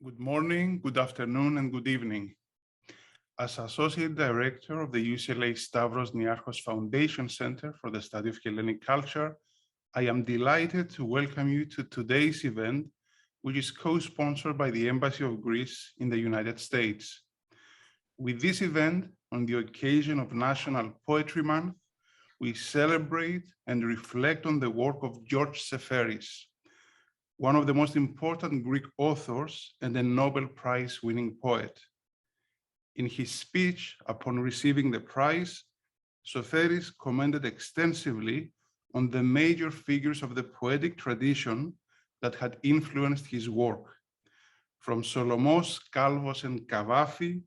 Good morning, good afternoon, and good evening. As Associate Director of the UCLA Stavros Niarchos Foundation Center for the Study of Hellenic Culture, I am delighted to welcome you to today's event, which is co-sponsored by the Embassy of Greece in the United States. With this event, on the occasion of National Poetry Month, we celebrate and reflect on the work of George Seferis, one of the most important Greek authors and a Nobel Prize-winning poet. In his speech upon receiving the prize, Seferis commented extensively on the major figures of the poetic tradition that had influenced his work. From Solomos, Kalvos, and Kavafi,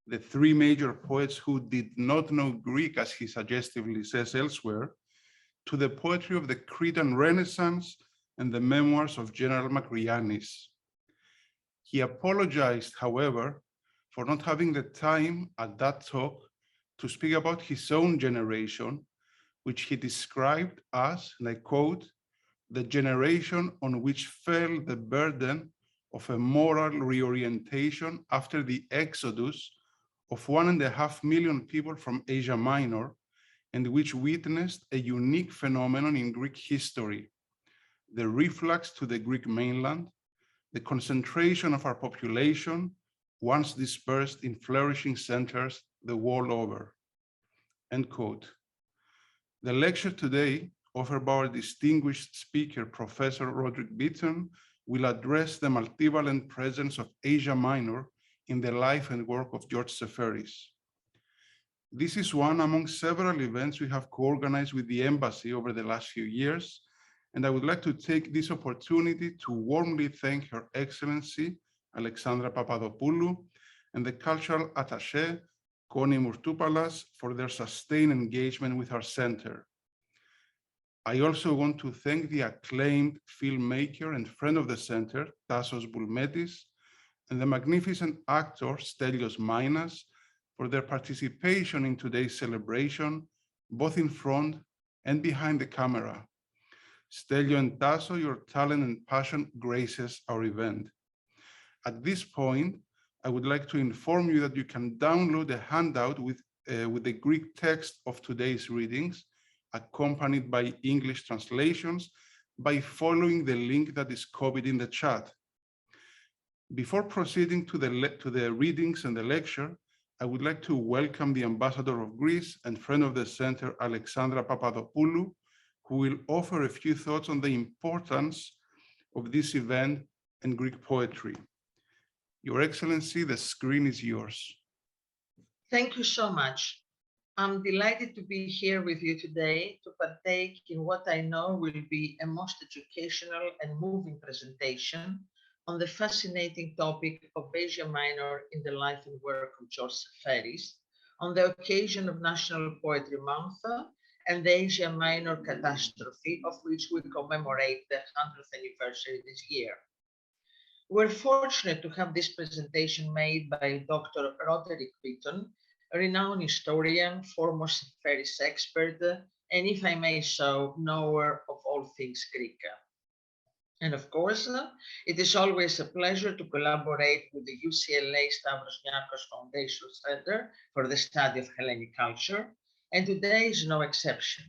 the three major poets who did not know Greek, as he suggestively says elsewhere, to the poetry of the Cretan Renaissance and the memoirs of General Makrianis. He apologized, however, for not having the time at that talk to speak about his own generation, which he described as, and I quote, the generation on which fell the burden of a moral reorientation after the exodus of 1.5 million people from Asia Minor, and which witnessed a unique phenomenon in Greek history: the reflux to the Greek mainland, the concentration of our population, once dispersed in flourishing centers the world over. End quote. The lecture today, offered by our distinguished speaker, Professor Roderick Beaton, will address the multivalent presence of Asia Minor in the life and work of George Seferis. This is one among several events we have co-organized with the Embassy over the last few years, and I would like to take this opportunity to warmly thank Her Excellency Alexandra Papadopoulou and the Cultural Attaché Koni Mourtoupalas for their sustained engagement with our center. I also want to thank the acclaimed filmmaker and friend of the center, Tassos Boulmetis, and the magnificent actor, Stelios Mainas, for their participation in today's celebration, both in front and behind the camera. Stelio and Tasso, your talent and passion graces our event. At this point, I would like to inform you that you can download a handout with the Greek text of today's readings, accompanied by English translations, by following the link that is copied in the chat. Before proceeding to the readings and the lecture, I would like to welcome the Ambassador of Greece and friend of the center, Alexandra Papadopoulou, who will offer a few thoughts on the importance of this event and Greek poetry. Your Excellency, the screen is yours. Thank you so much. I'm delighted to be here with you today to partake in what I know will be a most educational and moving presentation on the fascinating topic of Asia Minor in the life and work of George Seferis on the occasion of National Poetry Month and the Asia Minor catastrophe, of which we commemorate the 100th anniversary this year. We're fortunate to have this presentation made by Dr. Roderick Beaton, a renowned historian, foremost Seferis expert, and if I may so, knower of all things Greek. And of course, it is always a pleasure to collaborate with the UCLA Stavros Niarchos Foundation Center for the Study of Hellenic Culture, and today is no exception.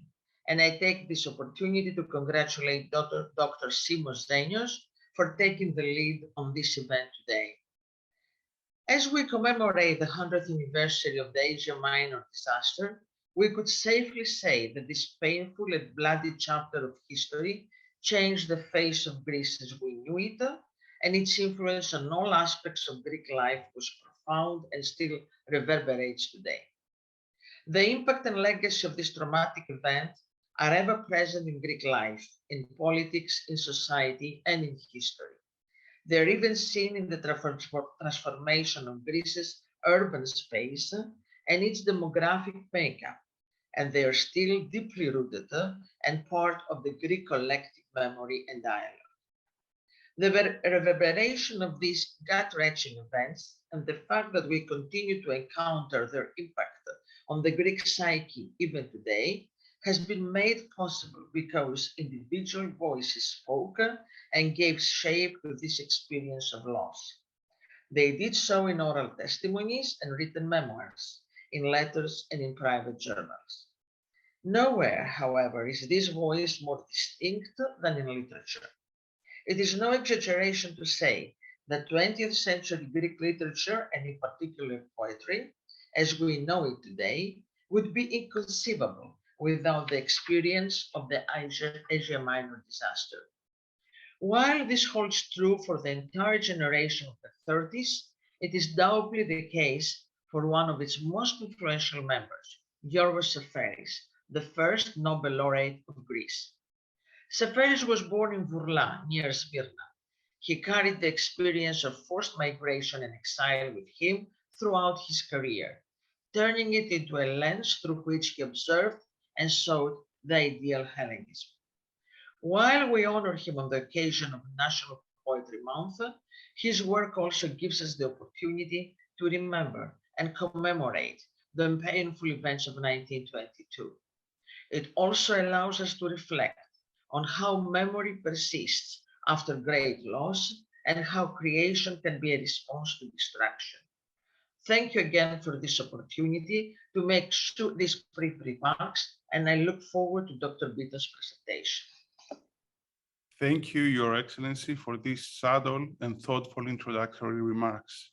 And I take this opportunity to congratulate Dr. Seferis Mainas for taking the lead on this event today. As we commemorate the 100th anniversary of the Asia Minor disaster, we could safely say that this painful and bloody chapter of history changed the face of Greece as we knew it, and its influence on all aspects of Greek life was profound and still reverberates today. The impact and legacy of this traumatic event are ever present in Greek life, in politics, in society, and in history. They're even seen in the transformation of Greece's urban space and its demographic makeup, and they are still deeply rooted and part of the Greek collective memory and dialogue. The reverberation of these gut-wrenching events and the fact that we continue to encounter their impact on the Greek psyche even today has been made possible because individual voices spoke and gave shape to this experience of loss. They did so in oral testimonies and written memoirs, in letters and in private journals. Nowhere, however, is this voice more distinct than in literature. It is no exaggeration to say that 20th century Greek literature, and in particular poetry, as we know it today, would be inconceivable without the experience of the Asia Minor disaster. While this holds true for the entire generation of the 30s, it is doubly the case for one of its most influential members, Seferis, the first Nobel laureate of Greece. Seferis was born in Vourla, near Smyrna. He carried the experience of forced migration and exile with him throughout his career, turning it into a lens through which he observed and sought the ideal Hellenism. While we honor him on the occasion of National Poetry Month, his work also gives us the opportunity to remember and commemorate the painful events of 1922. It also allows us to reflect on how memory persists after great loss and how creation can be a response to destruction. Thank you again for this opportunity to make these brief remarks, and I look forward to Dr. Beaton's presentation. Thank you, Your Excellency, for these subtle and thoughtful introductory remarks.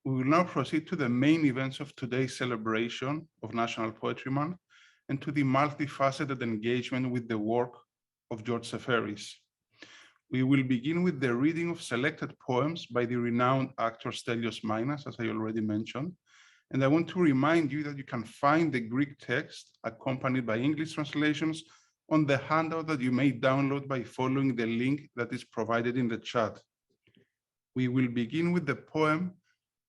We will now proceed to the main events of today's celebration of National Poetry Month and to the multifaceted engagement with the work of George Seferis. We will begin with the reading of selected poems by the renowned actor Stelios Mainas, as I already mentioned. And I want to remind you that you can find the Greek text accompanied by English translations on the handout that you may download by following the link that is provided in the chat. We will begin with the poem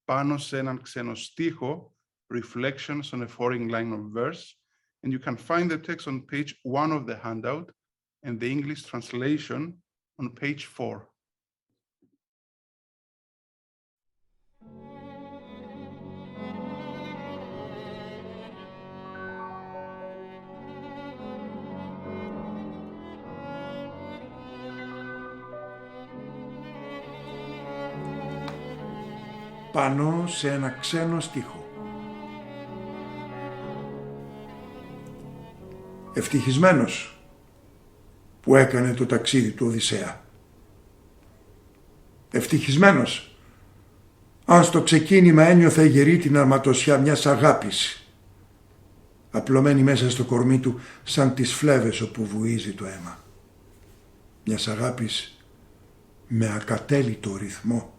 Πάνω σε έναν ξένο στίχο, Reflections on a Foreign Line of Verse, and you can find the text on page 1 of the handout and the English translation on page 4. Πάνω σε ένα ξένο στίχο. Ευτυχισμένος που έκανε το ταξίδι του Οδυσσέα. Ευτυχισμένος αν στο ξεκίνημα ένιωθε γερή την αρματοσιά μιας αγάπης, απλωμένη μέσα στο κορμί του σαν τις φλέβες όπου βουίζει το αίμα. Μιας αγάπης με ακατέλειτο ρυθμό,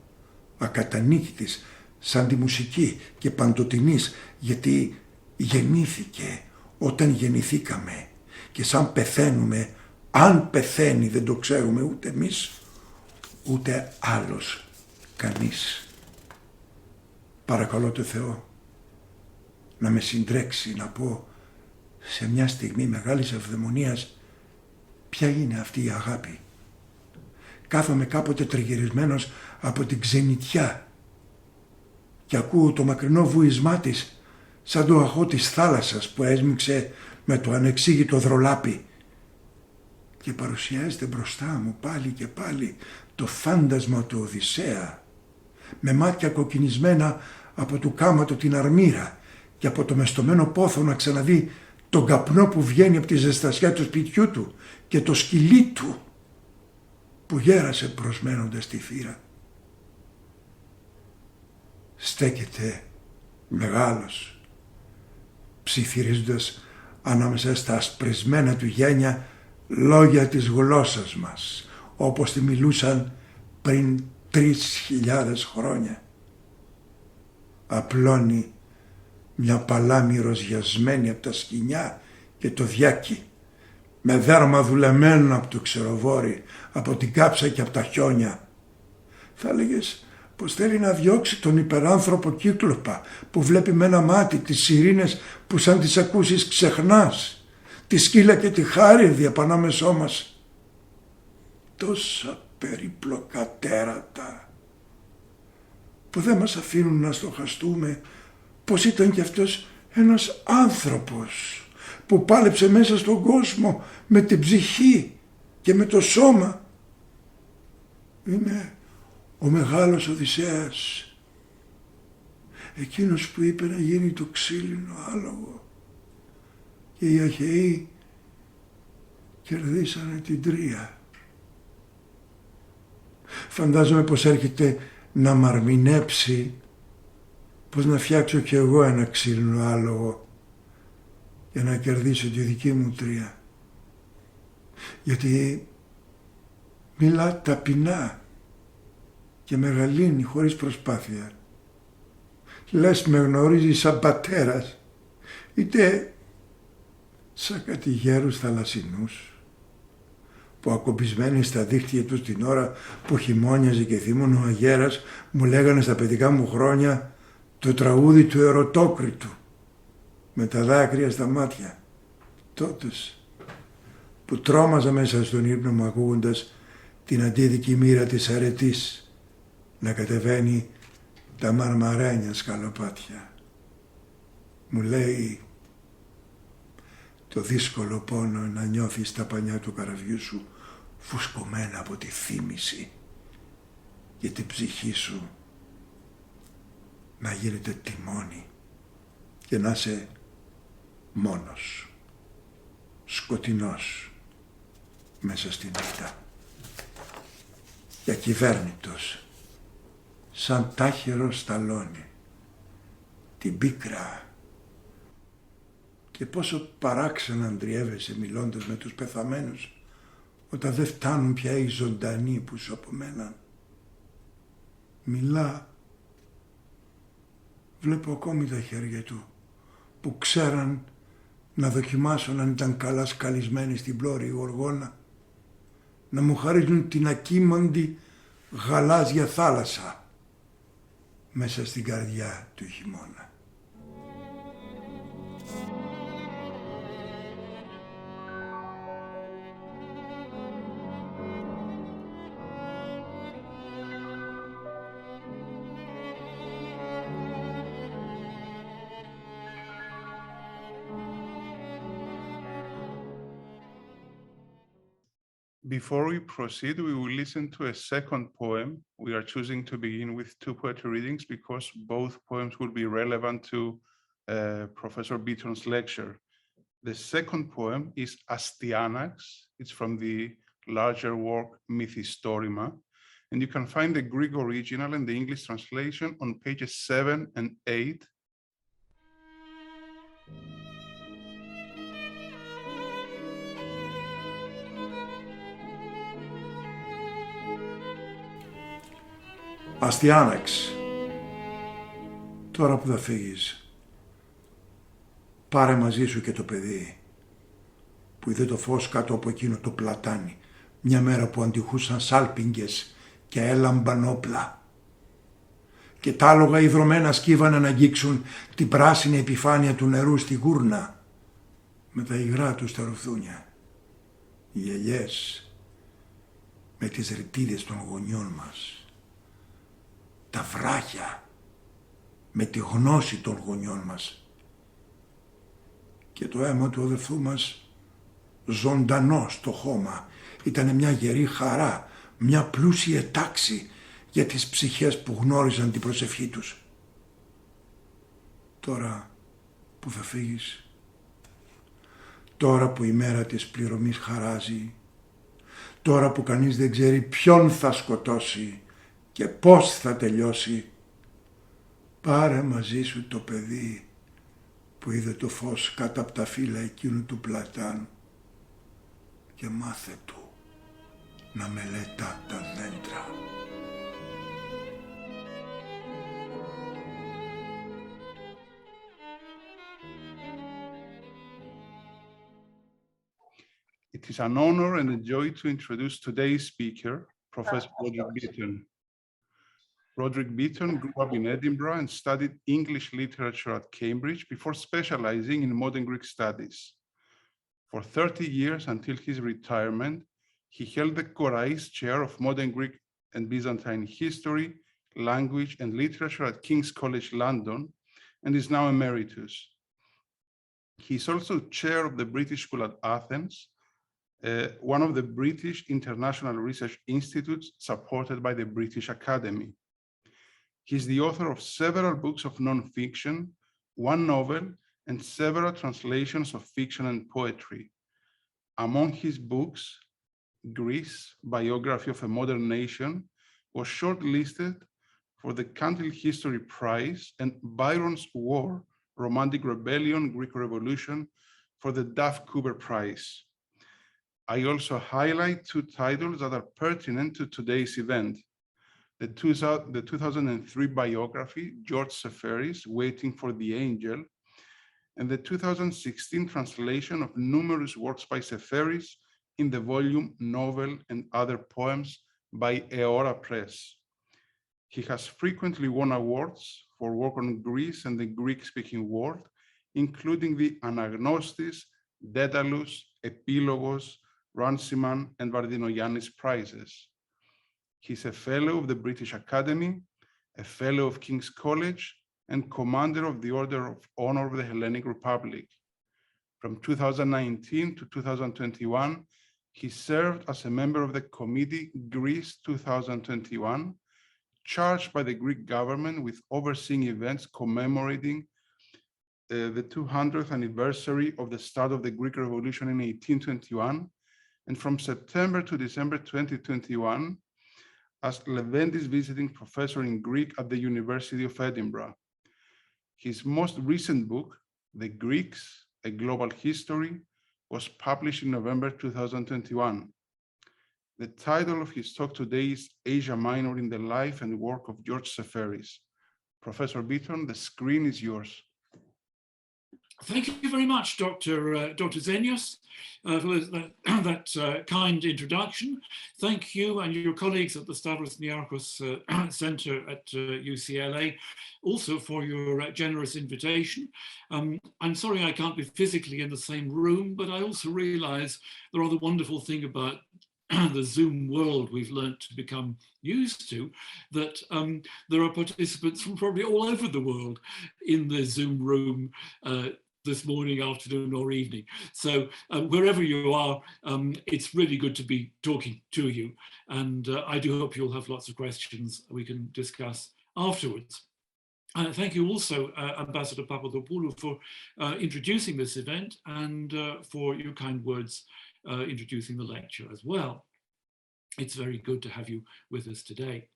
ακατανίκητης σαν τη μουσική και παντοτινής, γιατί γεννήθηκε όταν γεννηθήκαμε και σαν πεθαίνουμε, αν πεθαίνει δεν το ξέρουμε ούτε εμείς ούτε άλλος κανείς. Παρακαλώ το Θεό να με συντρέξει να πω σε μια στιγμή μεγάλης ευδαιμονίας ποια είναι αυτή η αγάπη. Κάθομαι κάποτε τριγυρισμένος από την ξενιτιά και ακούω το μακρινό βουισμά της σαν το αχώ της θάλασσας που έσμιξε με το ανεξήγητο δρολάπι και παρουσιάζεται μπροστά μου πάλι και πάλι το φάντασμα του Οδυσσέα με μάτια κοκκινισμένα από του κάματο την αρμύρα και από το μεστομένο πόθο να ξαναδεί τον καπνό που βγαίνει από τη ζεστασιά του σπιτιού του και το σκυλί του που γέρασε προσμένοντας τη θύρα. Στέκεται μεγάλος, ψιθυρίζοντας ανάμεσα στα ασπρισμένα του γένια λόγια της γλώσσας μας, όπως τη μιλούσαν πριν 3.000 χρόνια. Απλώνει μια παλάμη ροζιασμένη από τα σκοινιά και το διάκι, με δέρμα δουλεμένο από το ξεροβόρι, από την κάψα και από τα χιόνια. Θα έλεγες πως θέλει να διώξει τον υπεράνθρωπο κύκλοπα που βλέπει με ένα μάτι τις σιρήνες που σαν τις ακούσεις ξεχνάς, τη σκύλα και τη χάριδη απανάμεσό μας. Τόσα περίπλοκα τέρατα που δεν μας αφήνουν να στοχαστούμε πως ήταν κι αυτός ένας άνθρωπος που πάλεψε μέσα στον κόσμο με την ψυχή και με το σώμα. Είναι Ο μεγάλος Οδυσσέας, εκείνος που είπε να γίνει το ξύλινο άλογο και οι Αχαιοί κερδίσανε την Τρία. Φαντάζομαι πως έρχεται να μαρμινέψει, πως να φτιάξω κι εγώ ένα ξύλινο άλογο για να κερδίσω τη δική μου Τρία. Γιατί μιλά ταπεινά και μεγαλύνει χωρίς προσπάθεια. Λες με γνωρίζει σαν πατέρας, είτε σαν κάτι γέρους θαλασσινούς που ακομπισμένοι στα δίχτυα τους την ώρα που χειμώνιαζε και θύμωνε ο αγέρας μου λέγανε στα παιδικά μου χρόνια το τραγούδι του Ερωτόκριτου με τα δάκρυα στα μάτια. Τότες που τρόμαζα μέσα στον ύπνο μου ακούγοντας την αντίδικη μοίρα της αρετής να κατεβαίνει τα μαρμαρένια σκαλοπάτια. Μου λέει το δύσκολο πόνο να νιώθεις τα πανιά του καραβιού σου φουσκωμένα από τη θύμηση και την ψυχή σου να γίνεται τιμόνι και να είσαι μόνος, σκοτεινός μέσα στη νύχτα και ακυβέρνητος σαν τάχερο σταλόνι την πίκρα. Και πόσο παράξενα αντριεύεσαι μιλώντας με τους πεθαμένους όταν δεν φτάνουν πια οι ζωντανοί που σου απομέναν. Μιλά. Βλέπω ακόμη τα χέρια του που ξέραν να δοκιμάσουν αν ήταν καλά σκαλισμένοι στην πλώρη η γοργόνα, να μου χαρίζουν την ακίμαντη γαλάζια θάλασσα μέσα στην καρδιά του χειμώνα. Before we proceed, we will listen to a second poem. We are choosing to begin with two poetry readings because both poems will be relevant to Professor Beaton's lecture. The second poem is Astyanax. It's from the larger work Mythistorima, and you can find the Greek original and the English translation on pages 7 and 8. Αστιάναξ, τώρα που θα φύγεις, πάρε μαζί σου και το παιδί που είδε το φως κάτω από εκείνο το πλατάνι μια μέρα που αντιχούσαν σάλπιγγες και έλαμπαν όπλα και τ' άλογα ιδρωμένα σκύβανε να αγγίξουν την πράσινη επιφάνεια του νερού στη γούρνα με τα υγρά τους τα ρουθούνια, οι ελιές με τις ρητίδες των γονιών μας, τα βράχια με τη γνώση των γονιών μας και το αίμα του αδελφού μας ζωντανό στο χώμα ήταν μια γερή χαρά, μια πλούσια τάξη για τις ψυχές που γνώριζαν την προσευχή τους. Τώρα που θα φύγεις, τώρα που η μέρα της πληρωμής χαράζει, τώρα που κανείς δεν ξέρει ποιον θα σκοτώσει και πώς θα τελειώσει, πάρε μαζί σου το παιδί που είδε το φως κάτω από τα φύλλα εκείνου του πλατάνου και μάθε του να μελετά τα δέντρα. It is an honor and a joy to introduce today's speaker, Professor Roderick Beaton. Roderick Beaton grew up in Edinburgh and studied English literature at Cambridge before specializing in modern Greek studies. For 30 years until his retirement, he held the Korais Chair of Modern Greek and Byzantine History, Language and Literature at King's College London and is now emeritus. He is also chair of the British School at Athens, one of the British international research institutes supported by the British Academy. He's the author of several books of non-fiction, one novel, and several translations of fiction and poetry. Among his books, Greece, Biography of a Modern Nation, was shortlisted for the Cantil History Prize, and Byron's War, Romantic Rebellion, Greek Revolution for the Duff Cooper Prize. I also highlight two titles that are pertinent to today's event. The 2003 biography, George Seferis, Waiting for the Angel, and the 2016 translation of numerous works by Seferis in the volume Novel and Other Poems by Eora Press. He has frequently won awards for work on Greece and the Greek-speaking world, including the Anagnostis, Daedalus, Epilogos, Runciman, and Vardinogiannis prizes. He's a fellow of the British Academy, a fellow of King's College, and commander of the Order of Honor of the Hellenic Republic. From 2019 to 2021, he served as a member of the Committee Greece 2021, charged by the Greek government with overseeing events commemorating the 200th anniversary of the start of the Greek Revolution in 1821, and from September to December 2021 as Leventis visiting professor in Greek at the University of Edinburgh. His most recent book, The Greeks, A Global History, was published in November 2021. The title of his talk today is Asia Minor in the Life and Work of George Seferis. Professor Beaton, the screen is yours. Thank you very much, Dr. Zenius, for that kind introduction. Thank you and your colleagues at the Stavros Niarchos Center at UCLA also for your generous invitation. I'm sorry I can't be physically in the same room, but I also realize the rather wonderful thing about the Zoom world we've learned to become used to, that there are participants from probably all over the world in the Zoom room this morning, afternoon, or evening. So wherever you are, it's really good to be talking to you. And I do hope you'll have lots of questions we can discuss afterwards. Thank you also, Ambassador Papadopoulou, for introducing this event and for your kind words introducing the lecture as well. It's very good to have you with us today.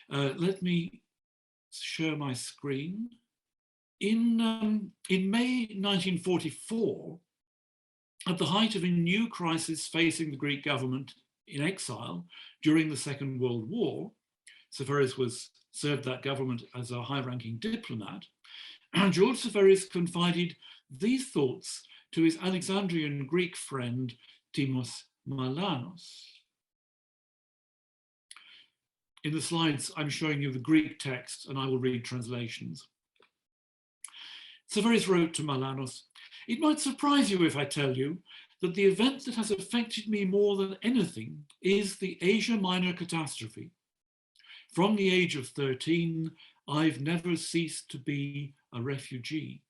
Let me share my screen. In May 1944, at the height of a new crisis facing the Greek government in exile during the Second World War, Seferis served that government as a high-ranking diplomat, and George Seferis confided these thoughts to his Alexandrian Greek friend, Timos Malanos. In the slides, I'm showing you the Greek text, and I will read translations. Seferis wrote to Malanos, "It might surprise you if I tell you that the event that has affected me more than anything is the Asia Minor catastrophe. From the age of 13, I've never ceased to be a refugee."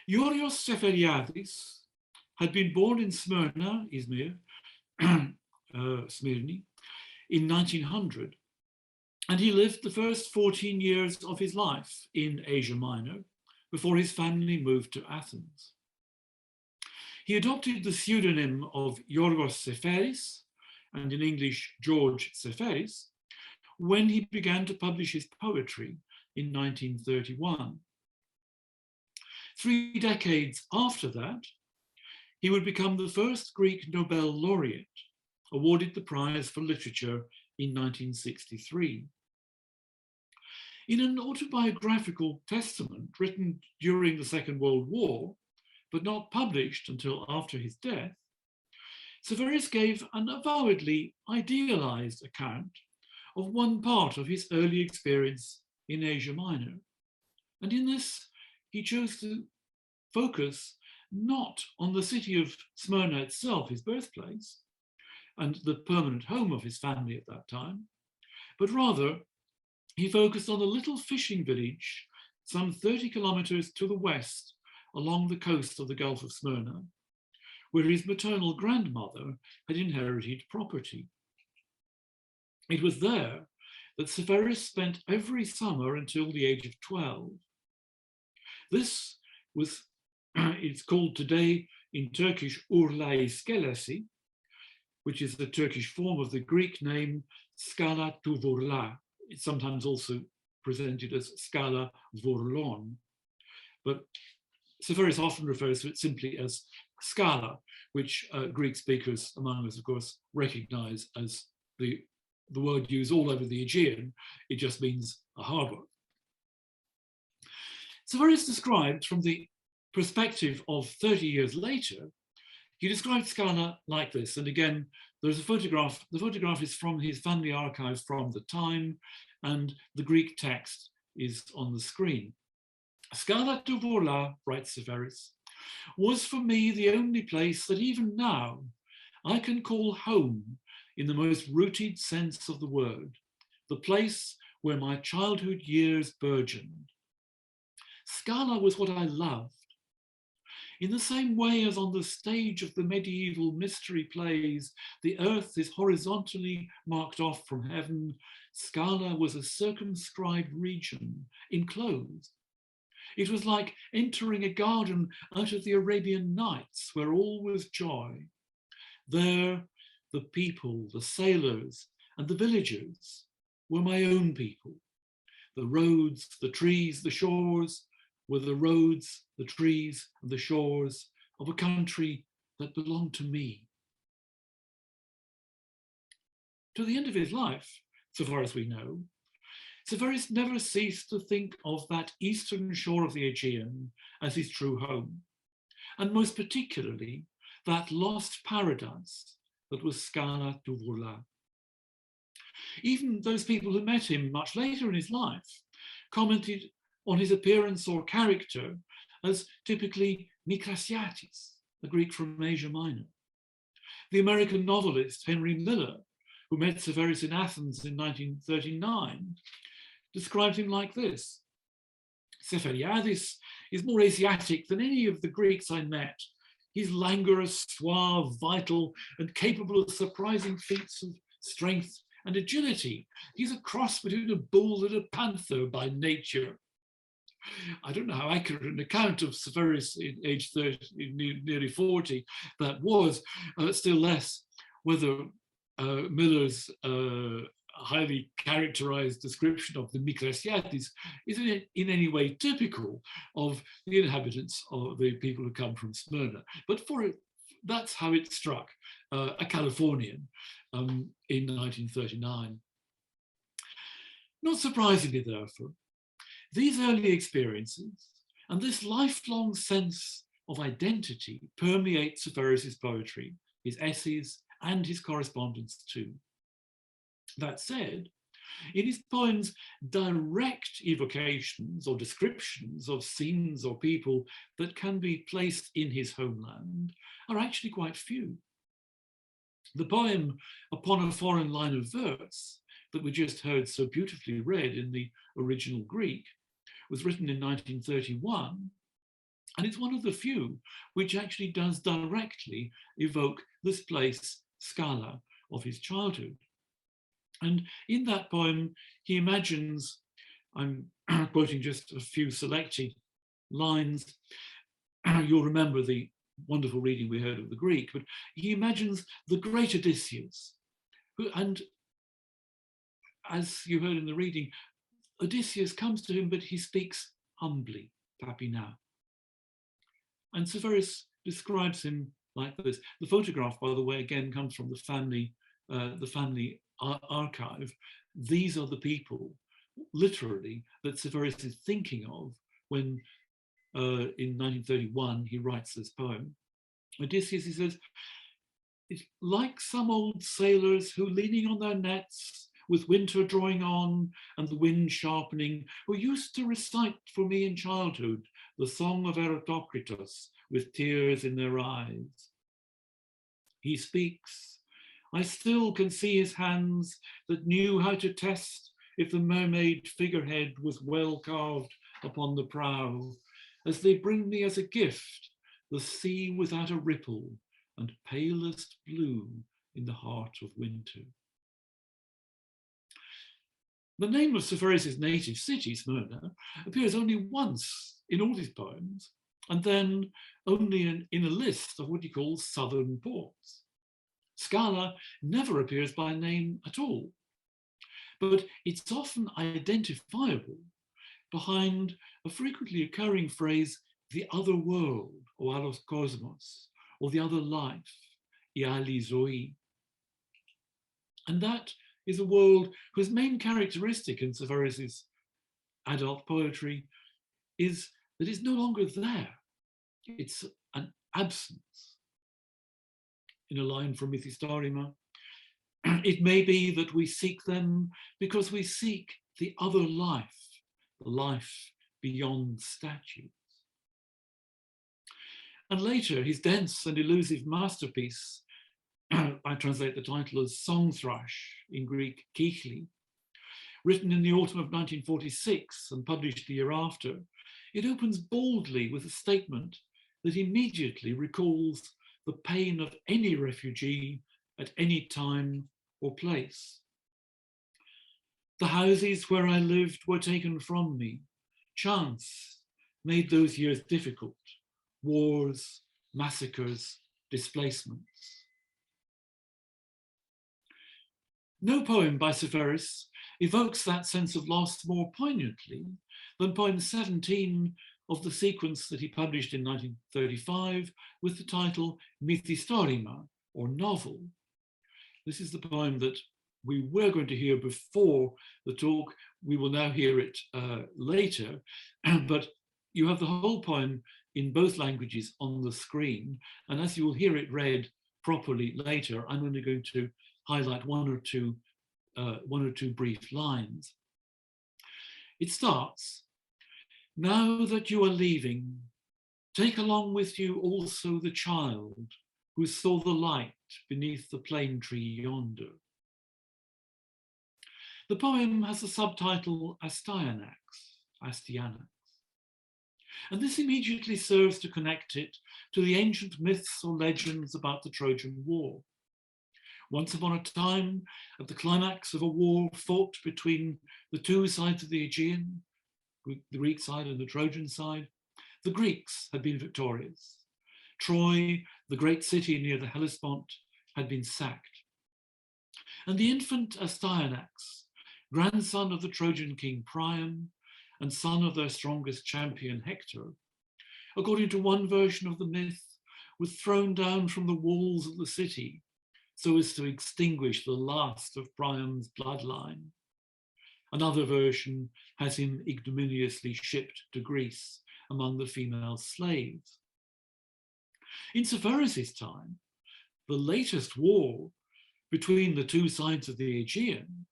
Yorios Seferiadis had been born in Smyrna, Izmir, Smyrni, in 1900, and he lived the first 14 years of his life in Asia Minor before his family moved to Athens. He adopted the pseudonym of Yorgos Seferis, and in English, George Seferis, when he began to publish his poetry in 1931. 3 decades after that, he would become the first Greek Nobel laureate, awarded the prize for literature in 1963. In an autobiographical testament written during the Second World War, but not published until after his death, Seferis gave an avowedly idealized account of one part of his early experience in Asia Minor. And in this, he chose to focus not on the city of Smyrna itself, his birthplace, and the permanent home of his family at that time, but rather he focused on a little fishing village some 30 kilometers to the west along the coast of the Gulf of Smyrna, where his maternal grandmother had inherited property. It was there that Seferis spent every summer until the age of 12. This was, it's called today in Turkish Urla Iskelesi, which is the Turkish form of the Greek name Skala Tuvurla. It's sometimes also presented as Skala Vorlon, but Seferis often refers to it simply as Skala, which Greek speakers among us, of course, recognize as the word used all over the Aegean. It just means a harbour. Seferis described from the perspective of 30 years later, he described Skala like this. And again, there's a photograph. The photograph is from his family archives from the time, and the Greek text is on the screen. Skala Tuvurla, writes Seferis, was for me the only place that even now I can call home in the most rooted sense of the word, the place where my childhood years burgeoned. Skala was what I loved. In the same way as on the stage of the medieval mystery plays, the earth is horizontally marked off from heaven, Skala was a circumscribed region, enclosed. It was like entering a garden out of the Arabian Nights, where all was joy. There, the people, the sailors, and the villagers were my own people. The roads, the trees, the shores were the roads, the trees, and the shores of a country that belonged to me. To the end of his life, so far as we know, Seferis never ceased to think of that eastern shore of the Aegean as his true home, and most particularly that lost paradise that was Skala Tuvurla. Even those people who met him much later in his life commented on his appearance or character as typically Mikrasiatis, a Greek from Asia Minor. The American novelist Henry Miller, who met Seferis in Athens in 1939, described him like this: Seferiadis is more Asiatic than any of the Greeks I met. He's languorous, suave, vital, and capable of surprising feats of strength and agility. He's a cross between a bull and a panther by nature. I don't know how accurate an account of Seferis in age 30, nearly 40 that was, still less whether Miller's highly characterized description of the Mikrasiatis is in any way typical of the inhabitants of the people who come from Smyrna. But for it, that's how it struck a Californian in 1939. Not surprisingly, therefore, these early experiences and this lifelong sense of identity permeate Seferis' poetry, his essays, and his correspondence too. That said, in his poems, direct evocations or descriptions of scenes or people that can be placed in his homeland are actually quite few. The poem Upon a Foreign Line of Verse that we just heard so beautifully read in the original Greek was written in 1931, and it's one of the few which actually does directly evoke this place, Skala, of his childhood. And in that poem, he imagines, I'm quoting just a few selected lines, you'll remember the wonderful reading we heard of the Greek, but he imagines the great Odysseus, who, and as you heard in the reading, Odysseus comes to him, but he speaks humbly, Papina. And Seferis describes him like this. The photograph, by the way, again comes from the family archive. These are the people, literally, that Seferis is thinking of when, in 1931, he writes this poem. Odysseus, he says, it's like some old sailors who, leaning on their nets, with winter drawing on and the wind sharpening, who used to recite for me in childhood the song of Eratokritos with tears in their eyes. He speaks. I still can see his hands that knew how to test if the mermaid figurehead was well carved upon the prow, as they bring me as a gift the sea without a ripple and palest blue in the heart of winter. The name of Seferis' native city, Smyrna, appears only once in all his poems, and then only in a list of what he calls southern ports. Skala never appears by name at all, but it's often identifiable behind a frequently occurring phrase, the other world, or allos kosmos, or the other life, I άλλη ζωή. And that is a world whose main characteristic in Seferis' adult poetry is that it's no longer there. It's an absence. In a line from Mithistórima, it may be that we seek them because we seek the other life, the life beyond statues. And later, his dense and elusive masterpiece, I translate the title as Song Thrush, in Greek Kichli, written in the autumn of 1946 and published the year after, it opens boldly with a statement that immediately recalls the pain of any refugee at any time or place. The houses where I lived were taken from me. Chance made those years difficult. Wars, massacres, displacements. No poem by Seferis evokes that sense of loss more poignantly than poem 17 of the sequence that he published in 1935 with the title Mithistórima, or novel. This is the poem that we were going to hear before the talk. We will now hear it later, but you have the whole poem in both languages on the screen. And as you will hear it read properly later, I'm only going to highlight one or two brief lines. It starts, now that you are leaving, take along with you also the child who saw the light beneath the plane tree yonder. The poem has the subtitle Astyanax, and this immediately serves to connect it to the ancient myths or legends about the Trojan War. Once upon a time, at the climax of a war fought between the two sides of the Aegean, the Greek side and the Trojan side, the Greeks had been victorious. Troy, the great city near the Hellespont, had been sacked. And the infant Astyanax, grandson of the Trojan king Priam and son of their strongest champion Hector, according to one version of the myth, was thrown down from the walls of the city so as to extinguish the last of Priam's bloodline. Another version has him ignominiously shipped to Greece among the female slaves. In Seferis' time, the latest war between the two sides of the Aegean,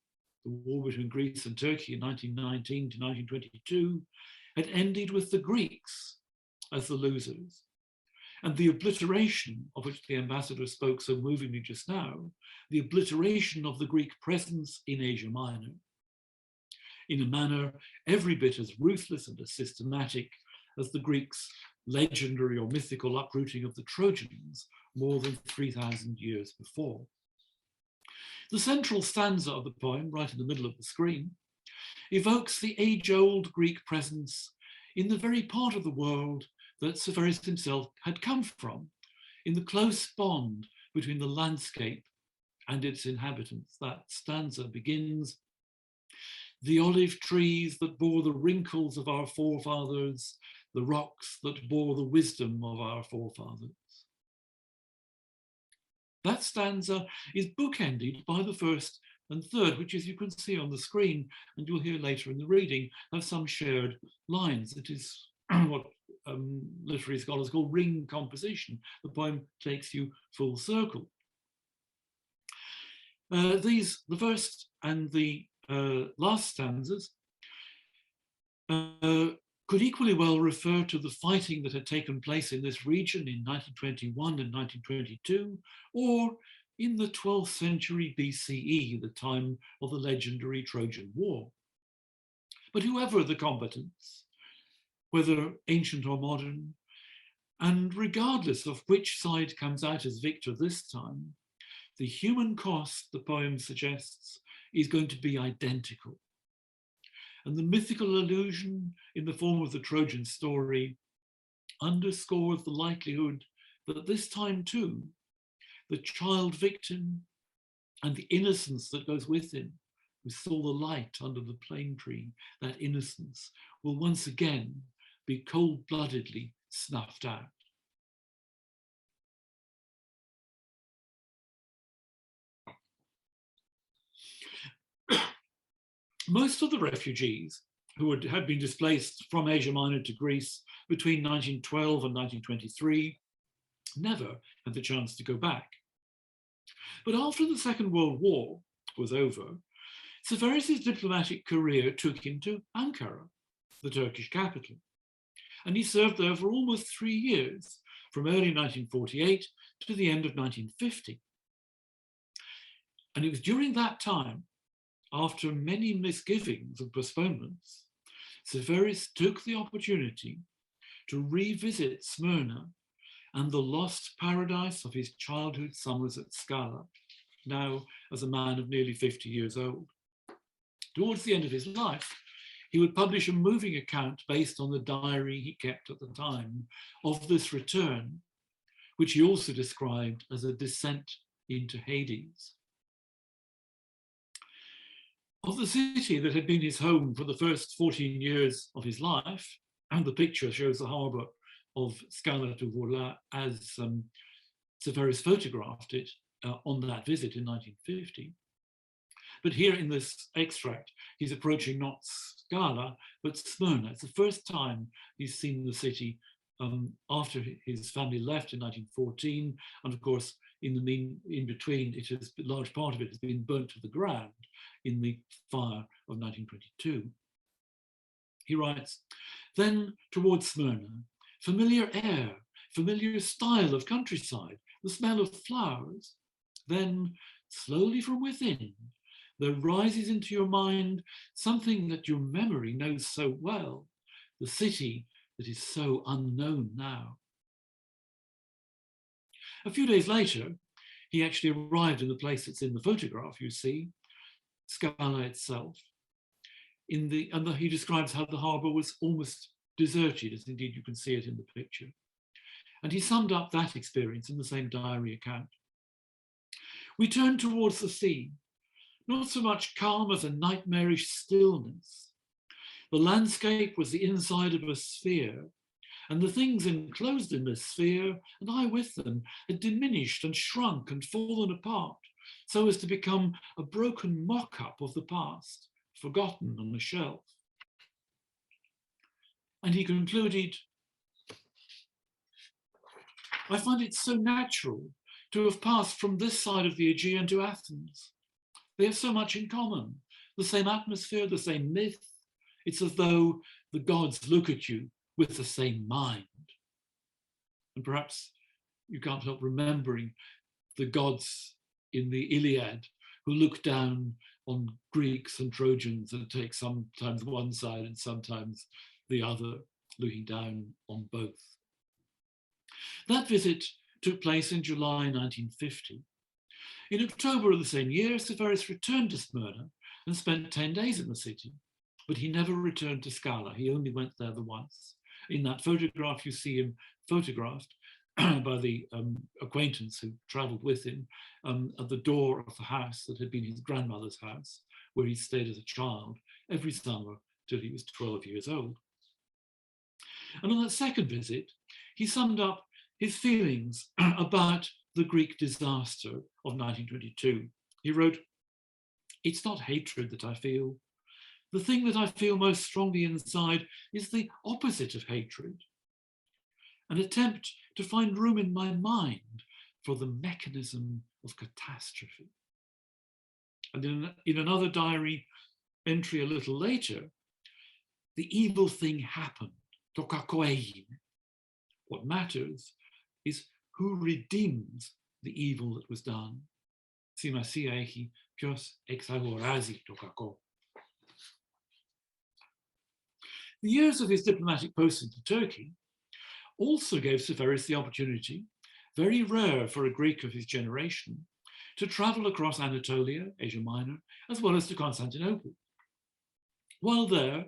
the war between Greece and Turkey in 1919 to 1922, had ended with the Greeks as the losers. And the obliteration of which the ambassador spoke so movingly just now, the obliteration of the Greek presence in Asia Minor, in a manner every bit as ruthless and as systematic as the Greeks' legendary or mythical uprooting of the Trojans more than 3,000 years before. The central stanza of the poem, right in the middle of the screen, evokes the age-old Greek presence in the very part of the world that Seferis himself had come from, in the close bond between the landscape and its inhabitants. That stanza begins, the olive trees that bore the wrinkles of our forefathers, the rocks that bore the wisdom of our forefathers. That stanza is bookended by the first and third, which, as you can see on the screen, and you'll hear later in the reading, have some shared lines. It is what literary scholars call ring composition. The poem takes you full circle. The first and the last stanzas could equally well refer to the fighting that had taken place in this region in 1921 and 1922, or in the 12th century BCE, the time of the legendary Trojan War. But whoever the combatants, whether ancient or modern, and regardless of which side comes out as victor this time, the human cost, the poem suggests, is going to be identical. And the mythical allusion in the form of the Trojan story underscores the likelihood that this time too, the child victim and the innocence that goes with him, who saw the light under the plane tree, that innocence will once again be cold-bloodedly snuffed out. Most of the refugees who had been displaced from Asia Minor to Greece between 1912 and 1923 never had the chance to go back. But after the Second World War was over, Seferis' diplomatic career took him to Ankara, the Turkish capital. And he served there for almost 3 years, from early 1948 to the end of 1950. And it was during that time, after many misgivings and postponements, Seferis took the opportunity to revisit Smyrna and the lost paradise of his childhood summers at Scala, now as a man of nearly 50 years old. Towards the end of his life, he would publish a moving account based on the diary he kept at the time of this return, which he also described as a descent into Hades. Of the city that had been his home for the first 14 years of his life, and the picture shows the harbour of Scala to Vola as Seferis photographed it on that visit in 1950. But here in this extract, he's approaching not Scala, but Smyrna. It's the first time he's seen the city after his family left in 1914. And of course, in between, a large part of it has been burnt to the ground in the fire of 1922. He writes, then towards Smyrna, familiar air, familiar style of countryside, the smell of flowers. Then slowly from within, there rises into your mind something that your memory knows so well, the city that is so unknown now. A few days later, he actually arrived in the place that's in the photograph, you see, Scala itself. He describes how the harbour was almost deserted, as indeed you can see it in the picture. And he summed up that experience in the same diary account. We turned towards the sea, not so much calm as a nightmarish stillness. The landscape was the inside of a sphere, and the things enclosed in this sphere, and I with them, had diminished and shrunk and fallen apart, so as to become a broken mock-up of the past, forgotten on a shelf. And he concluded, I find it so natural to have passed from this side of the Aegean to Athens. They have so much in common, the same atmosphere, the same myth. It's as though the gods look at you with the same mind. And perhaps you can't help remembering the gods in the Iliad who look down on Greeks and Trojans and take sometimes one side and sometimes the other, looking down on both. That visit took place in July 1950. In October of the same year, Seferis returned to Smyrna and spent 10 days in the city, but he never returned to Scala. He only went there the once. In that photograph, you see him photographed by the acquaintance who traveled with him at the door of the house that had been his grandmother's house, where he stayed as a child every summer till he was 12 years old. And on that second visit, he summed up his feelings about the Greek disaster of 1922. He wrote, it's not hatred that I feel. The thing that I feel most strongly inside is the opposite of hatred, an attempt to find room in my mind for the mechanism of catastrophe. And in another diary entry a little later, the evil thing happened, to kakoein. What matters is who redeems the evil that was done. Σημασία έχει ποιος εξαγοράζει το κακό. The years of his diplomatic post into Turkey also gave Seferis the opportunity, very rare for a Greek of his generation, to travel across Anatolia, Asia Minor, as well as to Constantinople. While there,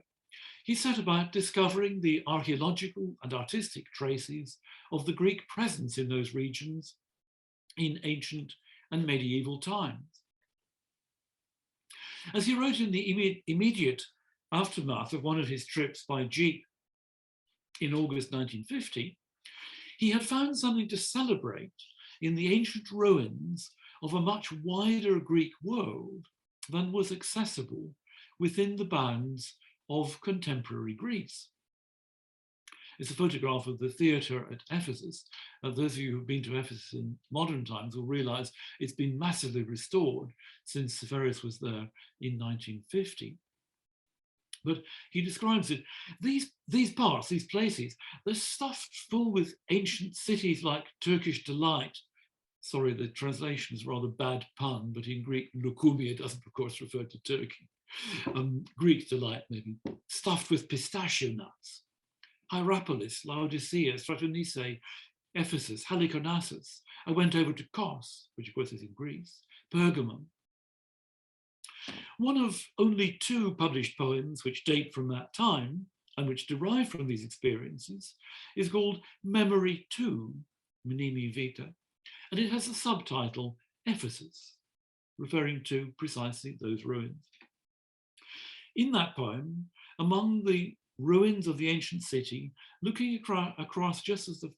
he set about discovering the archaeological and artistic traces of the Greek presence in those regions in ancient and medieval times. As he wrote in the immediate aftermath of one of his trips by jeep in August 1950, he had found something to celebrate in the ancient ruins of a much wider Greek world than was accessible within the bounds of contemporary Greece. It's a photograph of the theatre at Ephesus. Those of you who've been to Ephesus in modern times will realize it's been massively restored since Seferis was there in 1950. But he describes it, these parts, these places, they're stuffed full with ancient cities like Turkish delight. Sorry, the translation is a rather bad pun, but in Greek, Lukumia doesn't, of course, refer to Turkey. Greek delight, maybe, stuffed with pistachio nuts. Hierapolis, Laodicea, Stratonice, Ephesus, Halicarnassus. I went over to Kos, which of course is in Greece, Pergamum. One of only 2 published poems which date from that time and which derive from these experiences is called Memory 2, Mnimi Vita, and it has a subtitle, Ephesus, referring to precisely those ruins. In that poem, among the ruins of the ancient city, looking across, just as the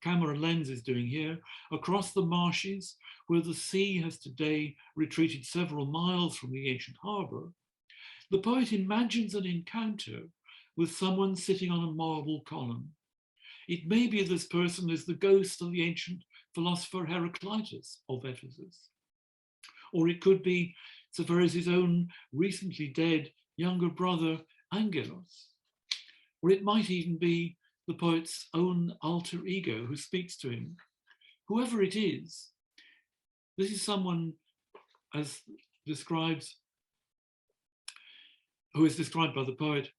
camera lens is doing here, across the marshes where the sea has today retreated several miles from the ancient harbor, the poet imagines an encounter with someone sitting on a marble column. It may be this person is the ghost of the ancient philosopher Heraclitus of Ephesus. Or it could be Seferis' own recently dead younger brother, Angelos. Or it might even be the poet's own alter ego who speaks to him. Whoever it is, this is someone who is described by the poet,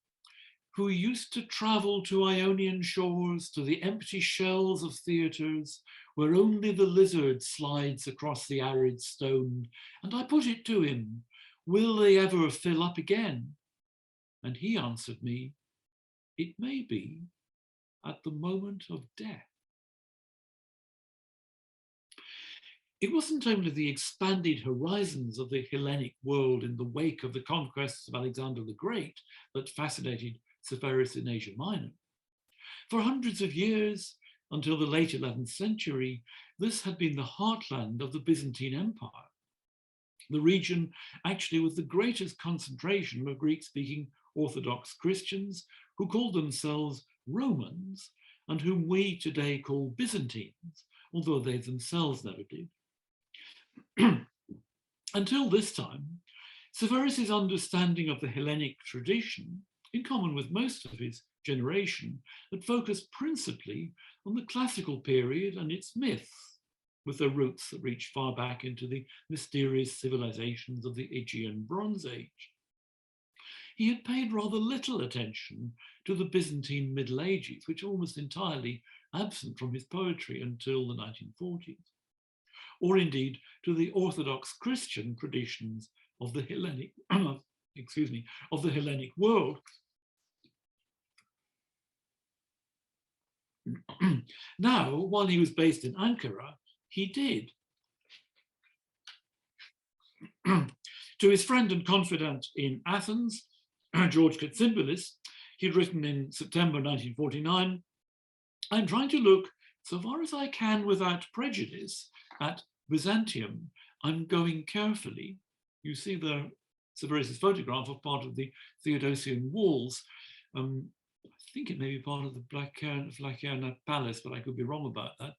who used to travel to Ionian shores, to the empty shells of theatres, where only the lizard slides across the arid stone. And I put it to him, will they ever fill up again? And he answered me, it may be at the moment of death. It wasn't only the expanded horizons of the Hellenic world in the wake of the conquests of Alexander the Great that fascinated Seferis in Asia Minor. For hundreds of years, until the late 11th century, this had been the heartland of the Byzantine Empire, the region actually with the greatest concentration of Greek-speaking Orthodox Christians who called themselves Romans and whom we today call Byzantines, although they themselves never did. Until this time, Seferis' understanding of the Hellenic tradition, in common with most of his generation, had focused principally on the classical period and its myths, with their roots that reach far back into the mysterious civilizations of the Aegean Bronze Age. He had paid rather little attention to the Byzantine Middle Ages, which are almost entirely absent from his poetry until the 1940s, or indeed to the Orthodox Christian traditions of the Hellenic, of the Hellenic world. Now, while he was based in Ankara, he did. To his friend and confidant in Athens, George Katsimbilis, he'd written in September 1949, I'm trying to look, so far as I can without prejudice, at Byzantium. I'm going carefully. You see the Seferis' photograph of part of the Theodosian walls. I think it may be part of the Vlakiana Palace, but I could be wrong about that,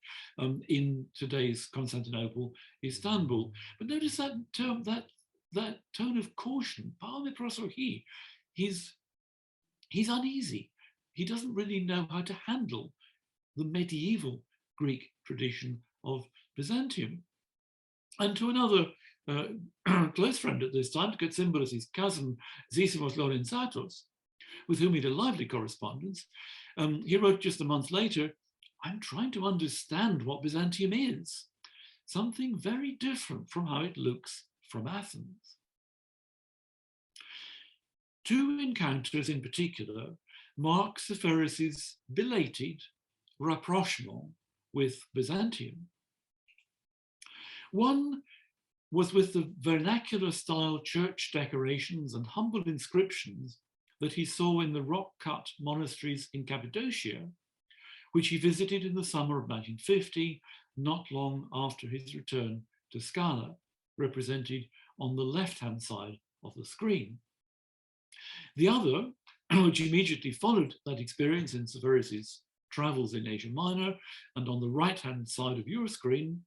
in today's Constantinople, Istanbul. But notice that term, that tone of caution. He's uneasy. He doesn't really know how to handle the medieval Greek tradition of Byzantium. And to another close friend at this time, Katsimbilis' cousin, Zizimos Lorenzatos, with whom he had a lively correspondence, he wrote just a month later, "I'm trying to understand what Byzantium is. Something very different from how it looks from Athens." Two encounters in particular mark Seferis' belated rapprochement with Byzantium. One was with the vernacular style church decorations and humble inscriptions that he saw in the rock-cut monasteries in Cappadocia, which he visited in the summer of 1950, not long after his return to Scala, represented on the left-hand side of the screen. The other, which immediately followed that experience in Seferis' travels in Asia Minor, and on the right-hand side of your screen,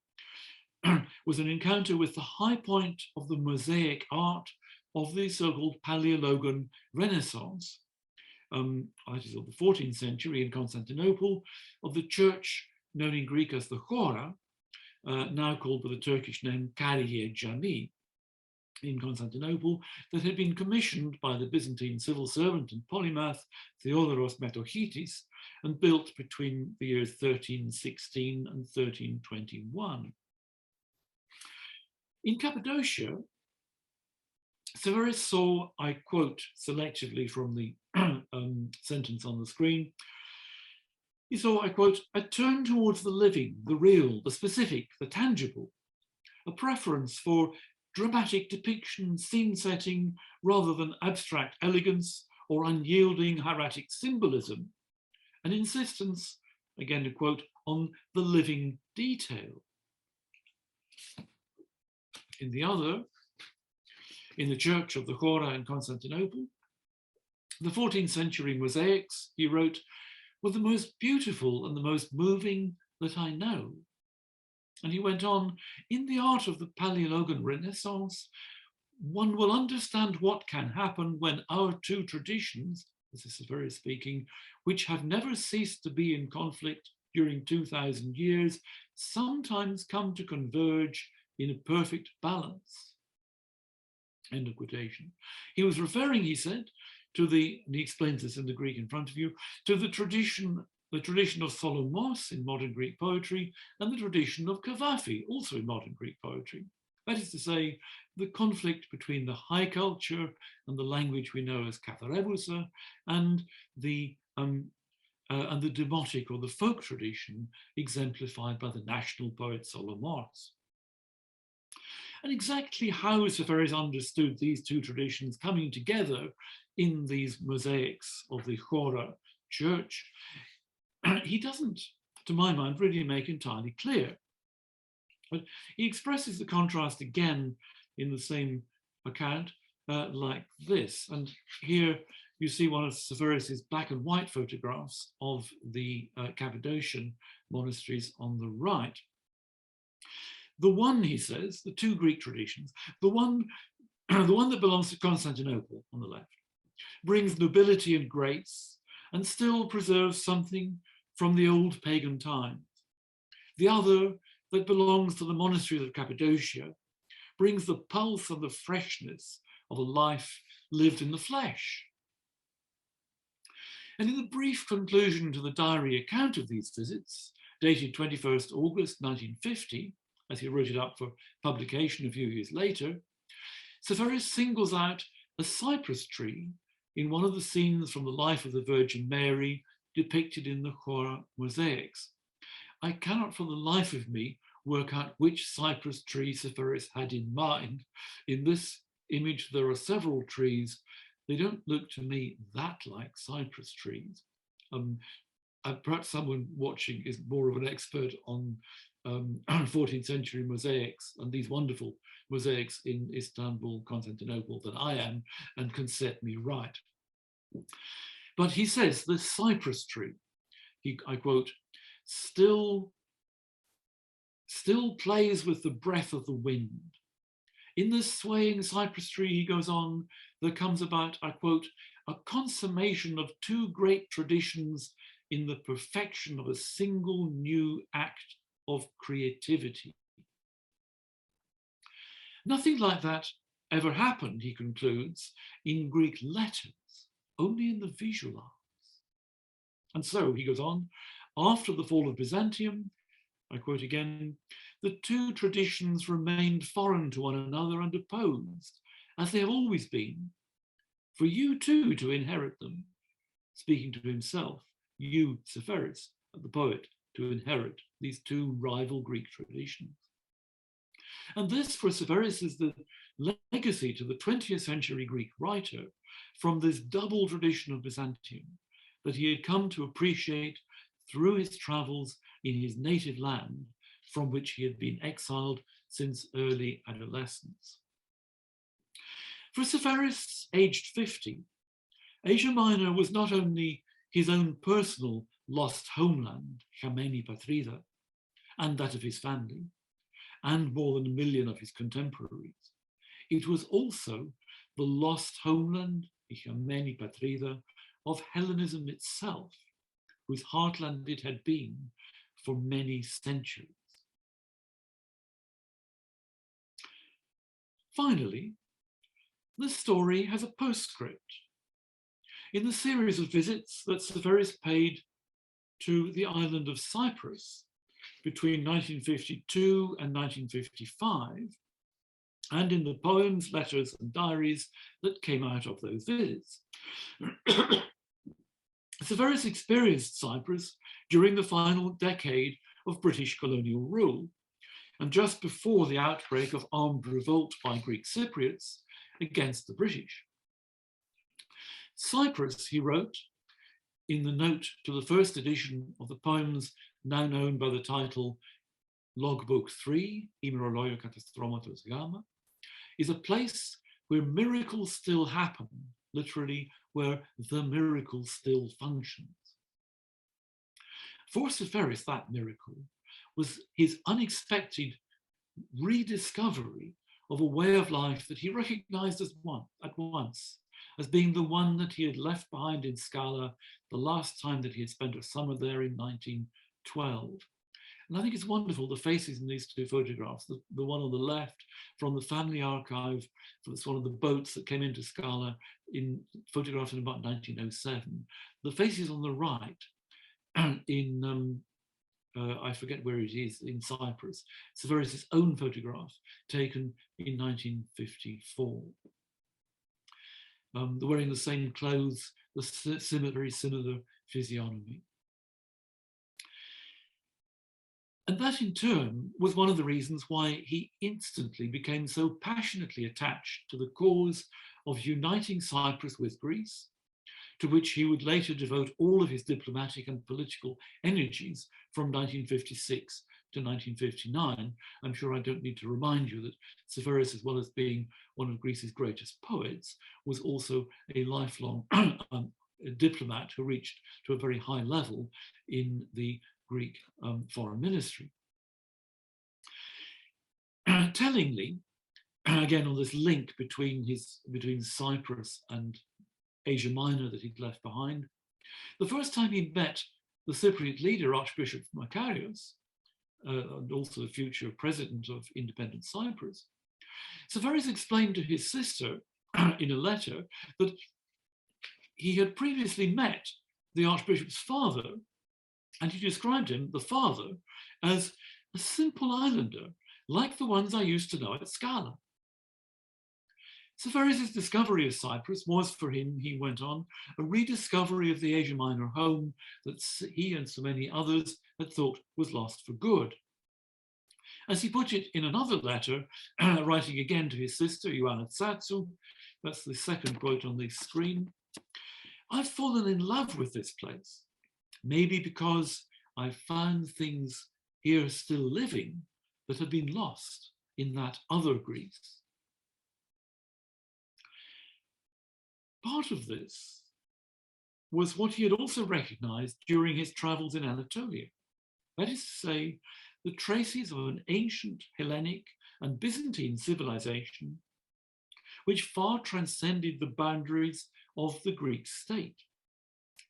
was an encounter with the high point of the mosaic art of the so-called Paleologan Renaissance, that is of the 14th century in Constantinople, of the church known in Greek as the Chora, now called by the Turkish name Kariye Cami, in Constantinople, that had been commissioned by the Byzantine civil servant and polymath Theodoros Metochitis and built between the years 1316 and 1321. In Cappadocia, Seferis saw, I quote selectively from the sentence on the screen, he saw, I quote, "a turn towards the living, the real, the specific, the tangible, a preference for dramatic depiction, scene setting, rather than abstract elegance or unyielding hieratic symbolism, an insistence," again to quote, "on the living detail." In the other, in the church of the Chora in Constantinople, the 14th century mosaics, he wrote, "were the most beautiful and the most moving that I know." And he went on, "in the art of the Paleologan Renaissance, one will understand what can happen when our two traditions," this is Seferis speaking, "which have never ceased to be in conflict during 2000 years, sometimes come to converge in a perfect balance." End of quotation. He was referring, he said, to and he explains this in the Greek in front of you, to the tradition of Solomos in modern Greek poetry and the tradition of Cavafy, also in modern Greek poetry. That is to say, the conflict between the high culture and the language we know as Katharevusa and the demotic or the folk tradition exemplified by the national poet Solomos. And exactly how Seferis understood these two traditions coming together in these mosaics of the Chora church, he doesn't, to my mind, really make entirely clear. But he expresses the contrast again in the same account like this. And here you see one of Seferis' black and white photographs of the Cappadocian monasteries on the right. The one, he says, the two Greek traditions, the one that belongs to Constantinople on the left, brings nobility and grace and still preserves something from the old pagan times. The other, that belongs to the monasteries of Cappadocia, brings the pulse and the freshness of a life lived in the flesh. And in the brief conclusion to the diary account of these visits, dated 21st August 1950, as he wrote it up for publication a few years later, Seferis singles out a cypress tree in one of the scenes from the life of the Virgin Mary depicted in the Chora mosaics. I cannot for the life of me work out which cypress tree Seferis had in mind. In this image, there are several trees. They don't look to me that like cypress trees. Perhaps someone watching is more of an expert on 14th century mosaics and these wonderful mosaics in Istanbul, Constantinople than I am, and can set me right. But he says the cypress tree, I quote, still plays with the breath of the wind. In this swaying cypress tree, he goes on, there comes about, I quote, a consummation of two great traditions in the perfection of a single new act of creativity. Nothing like that ever happened, he concludes, in Greek letters. only in the visual arts. And so, he goes on, after the fall of Byzantium, I quote again, the two traditions remained foreign to one another and opposed, as they have always been. For you too to inherit them, speaking to himself, you, Seferis, the poet, to inherit these two rival Greek traditions. And this, for Seferis, is the legacy to the 20th century Greek writer from this double tradition of Byzantium that he had come to appreciate through his travels in his native land, from which he had been exiled since early adolescence. For Seferis, aged 50, Asia Minor was not only his own personal lost homeland, Hellenic Patrida, and that of his family, and more than 1 million of his contemporaries. It was also the lost homeland, Hellenic Patrida, of Hellenism itself, whose heartland it had been for many centuries. Finally, the story has a postscript. In the series of visits that Seferis paid to the island of Cyprus between 1952 and 1955, and in the poems, letters, and diaries that came out of those visits. Seferis experienced Cyprus during the final decade of British colonial rule, and just before the outbreak of armed revolt by Greek Cypriots against the British. Cyprus, he wrote in the note to the first edition of the poems now known by the title Logbook 3, Ημερολόγιο Καταστρώματος Γ, is a place where miracles still happen, literally where the miracle still functions. For Seferis, that miracle was his unexpected rediscovery of a way of life that he recognized at once as being the one that he had left behind in Scala the last time that he had spent a summer there in 1912. And I think it's wonderful, the faces in these two photographs, the one on the left from the family archive, it's one of the boats that came into Scala, photographed in about 1907. The faces on the right in, I forget where it is, in Cyprus. Seferis' own photograph taken in 1954. They're wearing the same clothes, very similar physiognomy. And that in turn was one of the reasons why he instantly became so passionately attached to the cause of uniting Cyprus with Greece, to which he would later devote all of his diplomatic and political energies from 1956 to 1959. I'm sure I don't need to remind you that Seferis, as well as being one of Greece's greatest poets, was also a lifelong diplomat who reached to a very high level in the Greek foreign ministry. Tellingly, again on this link between Cyprus and Asia Minor that he'd left behind, the first time he met the Cypriot leader, Archbishop Makarios, and also the future president of independent Cyprus, Seferis explained to his sister in a letter that he had previously met the Archbishop's father, and he described him, the father, as a simple islander, like the ones I used to know at Scala. Seferis' discovery of Cyprus was for him, he went on, a rediscovery of the Asia Minor home that he and so many others had thought was lost for good. As he put it in another letter, writing again to his sister, Ioanna Tsatsu, that's the second quote on the screen, I've fallen in love with this place, maybe because I found things here still living that had been lost in that other Greece. Part of this was what he had also recognized during his travels in Anatolia. That is to say, the traces of an ancient Hellenic and Byzantine civilization which far transcended the boundaries of the Greek state.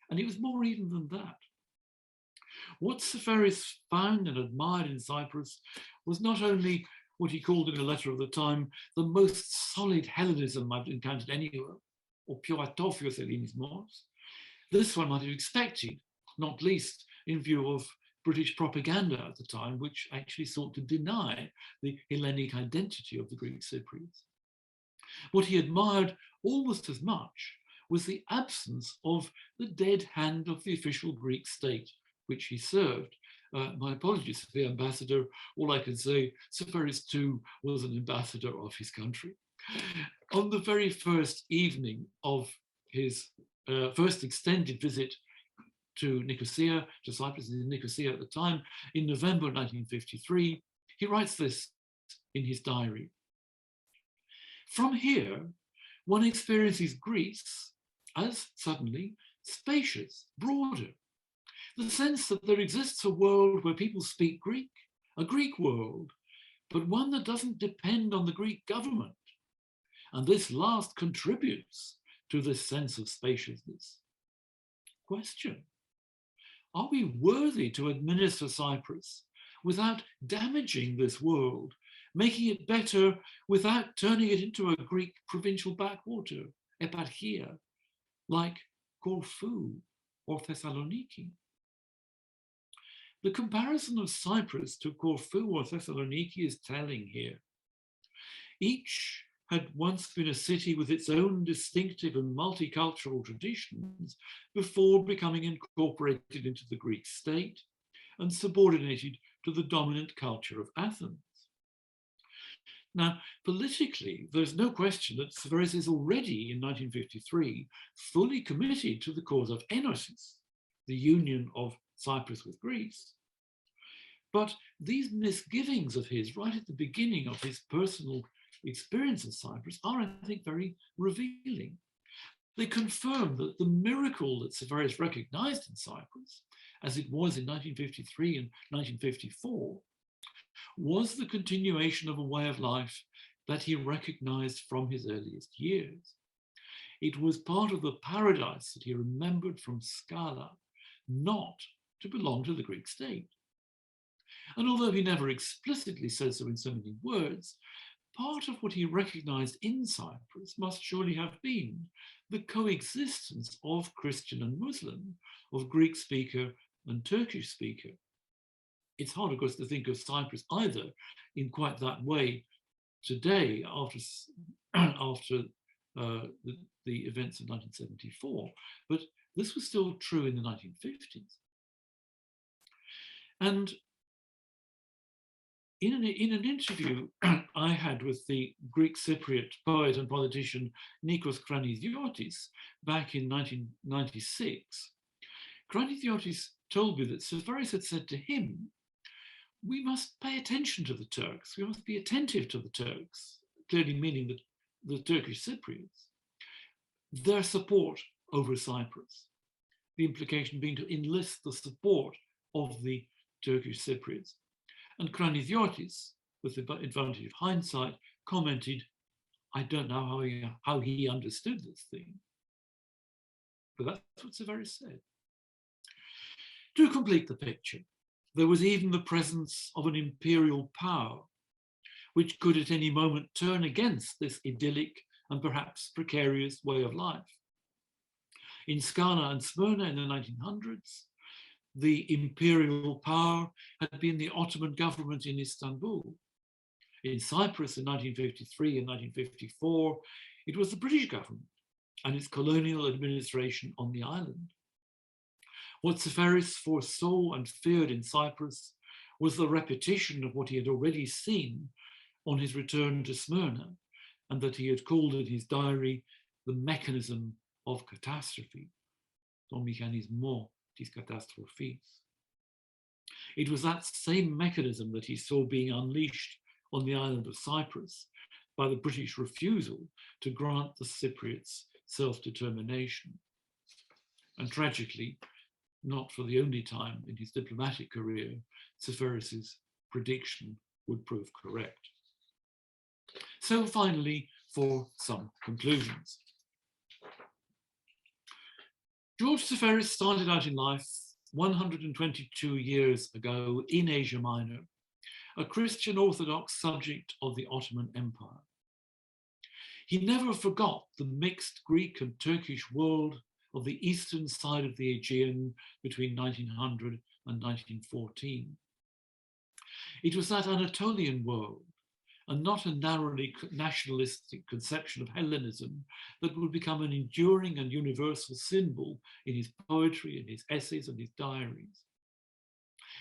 And it was more even than that. What Seferis found and admired in Cyprus was not only what he called in a letter of the time, the most solid Hellenism I've encountered anywhere, ο πιο ατόφιος ελληνισμός, this one might have expected, not least in view of British propaganda at the time, which actually sought to deny the Hellenic identity of the Greek Cypriots. What he admired almost as much was the absence of the dead hand of the official Greek state, which he served. My apologies to the ambassador. All I can say, Seferis too was an ambassador of his country. On the very first evening of his first extended visit to Nicosia, to Cyprus in Nicosia at the time, in November 1953, he writes this in his diary. From here, one experiences Greece as suddenly spacious, broader. The sense that there exists a world where people speak Greek, a Greek world, but one that doesn't depend on the Greek government. And this last contributes to this sense of spaciousness. Question: are we worthy to administer Cyprus without damaging this world, making it better without turning it into a Greek provincial backwater, eparchia, like Corfu or Thessaloniki? The comparison of Cyprus to Corfu or Thessaloniki is telling here. Each had once been a city with its own distinctive and multicultural traditions before becoming incorporated into the Greek state and subordinated to the dominant culture of Athens. Now, politically, there's no question that Seferis is already, in 1953, fully committed to the cause of Enosis, the union of Cyprus with Greece. But these misgivings of his right at the beginning of his personal experience of Cyprus are, I think, very revealing. They confirm that the miracle that Seferis recognized in Cyprus, as it was in 1953 and 1954, was the continuation of a way of life that he recognized from his earliest years. It was part of the paradise that he remembered from Scala, not to belong to the Greek state. And although he never explicitly said so in so many words, part of what he recognized in Cyprus must surely have been the coexistence of Christian and Muslim, of Greek speaker and Turkish speaker. It's hard, of course, to think of Cyprus either in quite that way today after the events of 1974, but this was still true in the 1950s. And in an interview I had with the Greek Cypriot poet and politician Nikos Kranidiotis back in 1996, Kranidiotis told me that Seferis had said to him, "We must pay attention to the Turks, we must be attentive to the Turks," clearly meaning that the Turkish Cypriots, their support over Cyprus, the implication being to enlist the support of the Turkish Cypriots. And Kranidiotis, with the advantage of hindsight, commented, "I don't know how he understood this thing." But that's what Seferis said. To complete the picture, there was even the presence of an imperial power, which could at any moment turn against this idyllic and perhaps precarious way of life. In Scala and Smyrna in the 1900s, the imperial power had been the Ottoman government in Istanbul. In Cyprus in 1953 and 1954, it was the British government and its colonial administration on the island. What Seferis foresaw and feared in Cyprus was the repetition of what he had already seen on his return to Smyrna, and that he had called in his diary the mechanism of catastrophe, ton mechanismo της καταστροφής. It was that same mechanism that he saw being unleashed on the island of Cyprus by the British refusal to grant the Cypriots self-determination. And tragically, not for the only time in his diplomatic career, Seferis's prediction would prove correct. So finally, for some conclusions. George Seferis started out in life 122 years ago in Asia Minor, a Christian Orthodox subject of the Ottoman Empire. He never forgot the mixed Greek and Turkish world of the eastern side of the Aegean between 1900 and 1914. It was that Anatolian world, and not a narrowly nationalistic conception of Hellenism, that would become an enduring and universal symbol in his poetry, in his essays, and his diaries.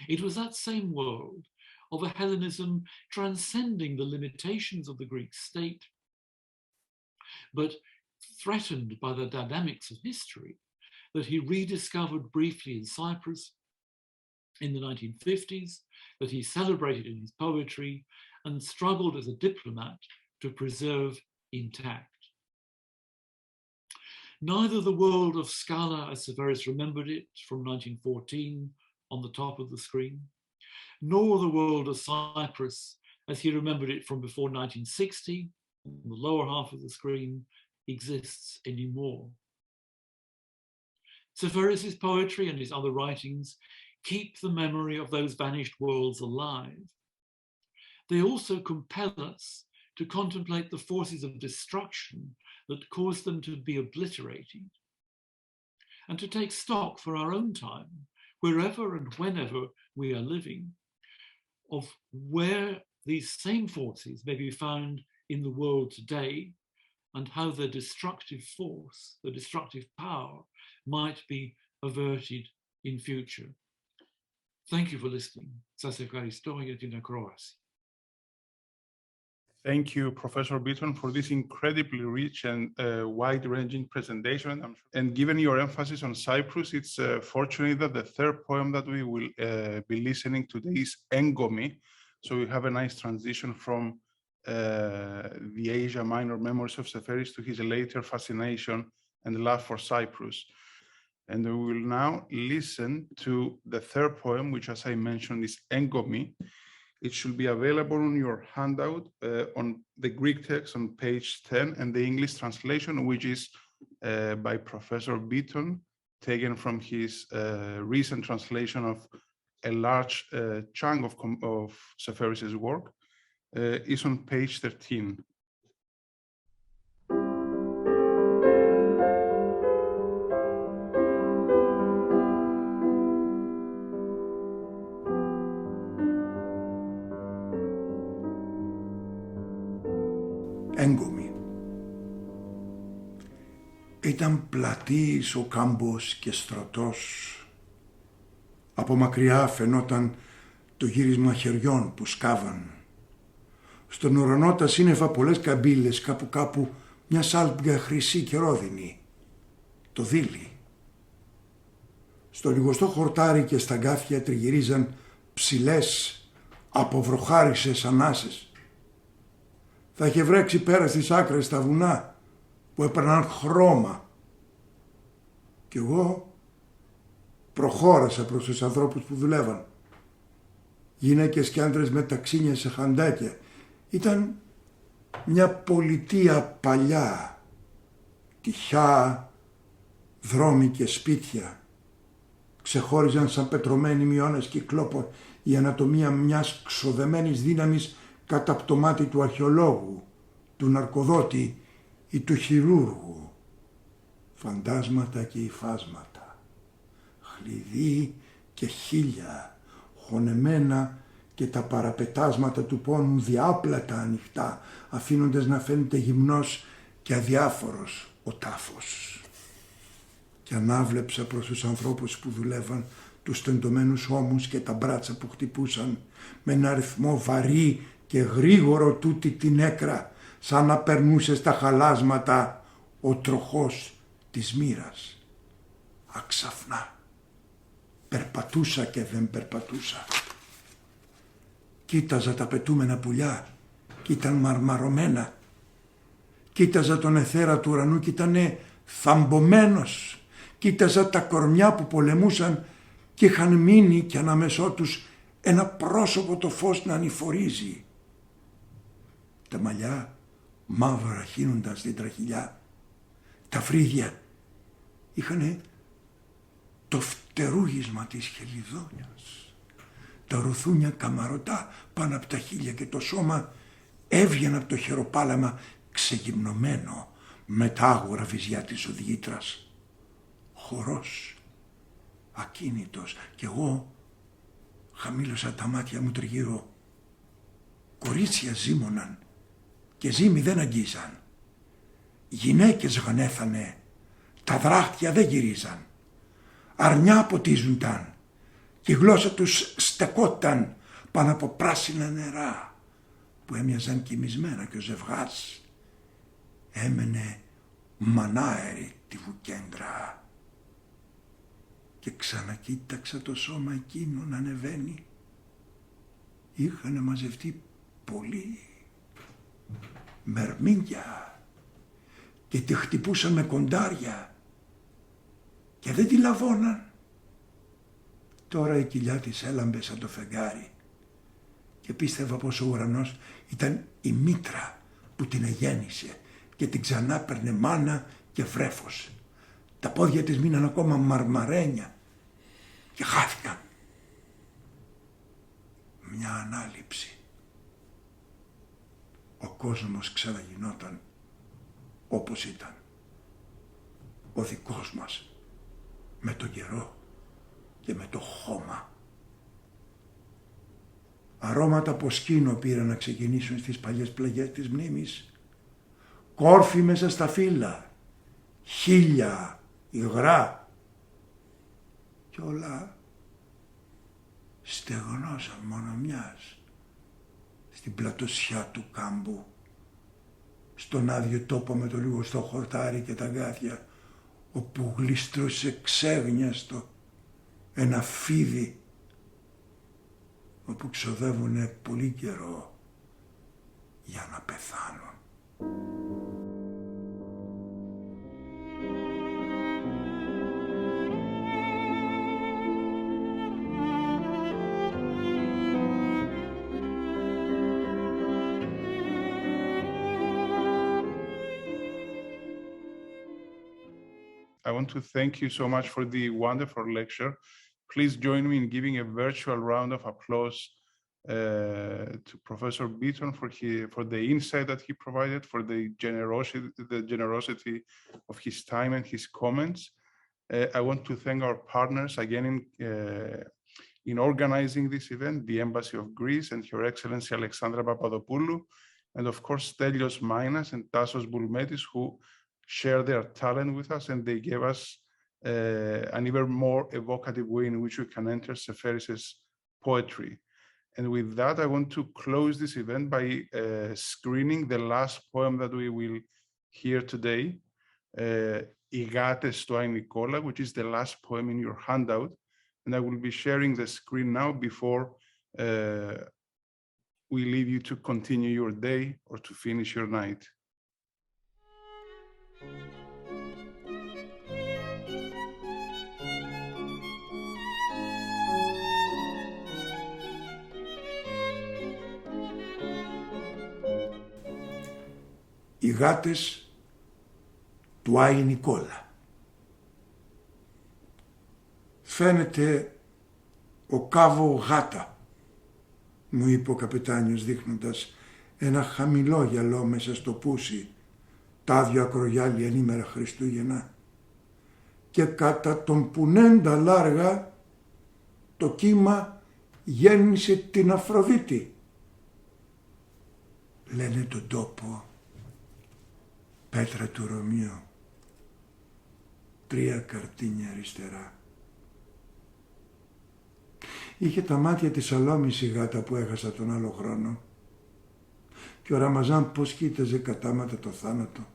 It was that same world of a Hellenism transcending the limitations of the Greek state, but threatened by the dynamics of history, that he rediscovered briefly in Cyprus in the 1950s, that he celebrated in his poetry, and struggled as a diplomat to preserve intact. Neither the world of Scala, as Seferis remembered it from 1914 on the top of the screen, nor the world of Cyprus, as he remembered it from before 1960, on the lower half of the screen, exists anymore. Seferis's poetry and his other writings keep the memory of those vanished worlds alive. They also compel us to contemplate the forces of destruction that caused them to be obliterated, and to take stock for our own time, wherever and whenever we are living, of where these same forces may be found in the world today, and how their destructive force, the destructive power, might be averted in future. Thank you for listening. Σας ευχαριστώ για την ακρόαση. Thank you, Professor Beaton, for this incredibly rich and wide-ranging presentation. And given your emphasis on Cyprus, it's fortunate that the third poem that we will be listening today is Engomi. So we have a nice transition from the Asia Minor memories of Seferis to his later fascination and love for Cyprus. And we will now listen to the third poem, which, as I mentioned, is Engomi. It should be available on your handout on the Greek text on page 10 and the English translation, which is by Professor Beaton, taken from his recent translation of a large chunk of Seferis' work, is on page 13. Έγκομη. Ήταν πλατής ο κάμπος και στρωτός. Από μακριά φαινόταν το γύρισμα χεριών που σκάβαν. Στον ουρανό τα σύννεφα πολλές καμπύλες, κάπου κάπου μια σάλπια χρυσή και ρόδινη. Το δίλη. Στο λιγοστό χορτάρι και στα γκάφια τριγυρίζαν ψηλές αποβροχάρισες ανάσες. Θα είχε βρέξει πέρα στις άκρες τα βουνά που έπαιρναν χρώμα. Κι εγώ προχώρασα προς τους ανθρώπους που δουλεύαν. Γυναίκες και άντρες με ταξίνια σε χαντάκια. Ήταν μια πολιτεία παλιά. Τυχιά, δρόμοι και σπίτια. Ξεχώριζαν σαν πετρωμένοι μειώνες κυκλόπων η ανατομία μιας ξοδεμένης δύναμης κάτω από το μάτι του αρχαιολόγου, του ναρκοδότη ή του χειρούργου. Φαντάσματα και υφάσματα, χλειδί και χίλια, χωνεμένα και τα παραπετάσματα του πόνου διάπλατα ανοιχτά, αφήνοντας να φαίνεται γυμνός και αδιάφορος ο τάφος. Και ανάβλεψα προς τους ανθρώπους που δουλεύαν τους τεντωμένους ώμους και τα μπράτσα που χτυπούσαν με ένα ρυθμό βαρύ και γρήγορο τούτη την έκρα, σαν να περνούσε στα χαλάσματα ο τροχός της μοίρας. Αξαφνά περπατούσα και δεν περπατούσα. Κοίταζα τα πετούμενα πουλιά κι ήταν μαρμαρωμένα. Κοίταζα τον αιθέρα του ουρανού κι ήτανε θαμπομένος. Κοίταζα τα κορμιά που πολεμούσαν κι είχαν μείνει κι ανάμεσό τους ένα πρόσωπο το φως να ανηφορίζει. Τα μαλλιά μαύρα χύνονταν στην τραχηλιά. Τα φρύδια είχανε το φτερούγισμα της χελιδόνιας. Τα ρουθούνια καμαρωτά πάνω από τα χείλια και το σώμα έβγαινε από το χεροπάλαμα ξεγυμνωμένο με τα άγορα βυζιά της οδηγήτρας. Χορός, ακίνητος, κι εγώ χαμήλωσα τα μάτια μου τριγύρω. Κορίτσια ζήμωναν και ζύμοι δεν αγγίζαν. Γυναίκες γνέθανε, τα δράχτια δεν γυρίζαν. Αρνιά ποτίζουνταν και η γλώσσα τους στεκόταν πάνω από πράσινα νερά που έμοιαζαν κοιμισμένα και ο ζευγάς έμενε μανάερη τη βουκέντρα. Και ξανακοίταξα το σώμα εκείνο να ανεβαίνει. Είχανε μαζευτεί πολλοί μερμήγκια και τη χτυπούσαν με κοντάρια και δεν τη λαβώναν. Τώρα η κοιλιά της έλαμπε σαν το φεγγάρι και πίστευα πως ο ουρανός ήταν η μήτρα που την εγέννησε και την ξανά παίρνε μάνα και βρέφος. Τα πόδια της μείναν ακόμα μαρμαρένια και χάθηκαν. Μια ανάληψη. Ο κόσμος ξαναγινόταν όπως ήταν. Ο δικός μας, με τον καιρό και με το χώμα. Αρώματα από σκήνο πήραν να ξεκινήσουν στις παλιές πλαγιές της μνήμης. Κόρφη μέσα στα φύλλα, χίλια, υγρά κι όλα στεγνώσαν μόνο μιας στην πλατωσιά του κάμπου, στον άδειο τόπο με το λιγοστό χορτάρι και τα γάθια, όπου γλίστρωσε ξέγνιαστο ένα φίδι, όπου ξοδεύουνε πολύ καιρό για να πεθάνουν. I want to thank you so much for the wonderful lecture. Please join me in giving a virtual round of applause to Professor Beaton for the insight that he provided, for the generosity of his time and his comments. I want to thank our partners again in organizing this event, the Embassy of Greece and Your Excellency Alexandra Papadopoulou, and of course Stelios Mainas and Tassos Boulmetis, who share their talent with us, and they gave us an even more evocative way in which we can enter Seferis' poetry. And with that, I want to close this event by screening the last poem that we will hear today, "Οι γάτες στο Άι Νικόλα," which is the last poem in your handout. And I will be sharing the screen now before we leave you to continue your day or to finish your night. Οι γάτες του Άι Νικόλα. Φαίνεται ο κάβο γάτα, μου είπε ο καπετάνιος δείχνοντας ένα χαμηλό γυαλό μέσα στο πούσι, τ' άδειο ακρογιάλι ενήμερα Χριστούγεννα, και κατά τον πουνέντα λάργα το κύμα γέννησε την Αφροδίτη. Λένε τον τόπο πέτρα του Ρωμιού, 3 καρτίνια αριστερά. Είχε τα μάτια της Σαλόμης η γάτα που έχασα τον άλλο χρόνο, και ο Ραμαζάν πως κοίταζε κατάματα το θάνατο.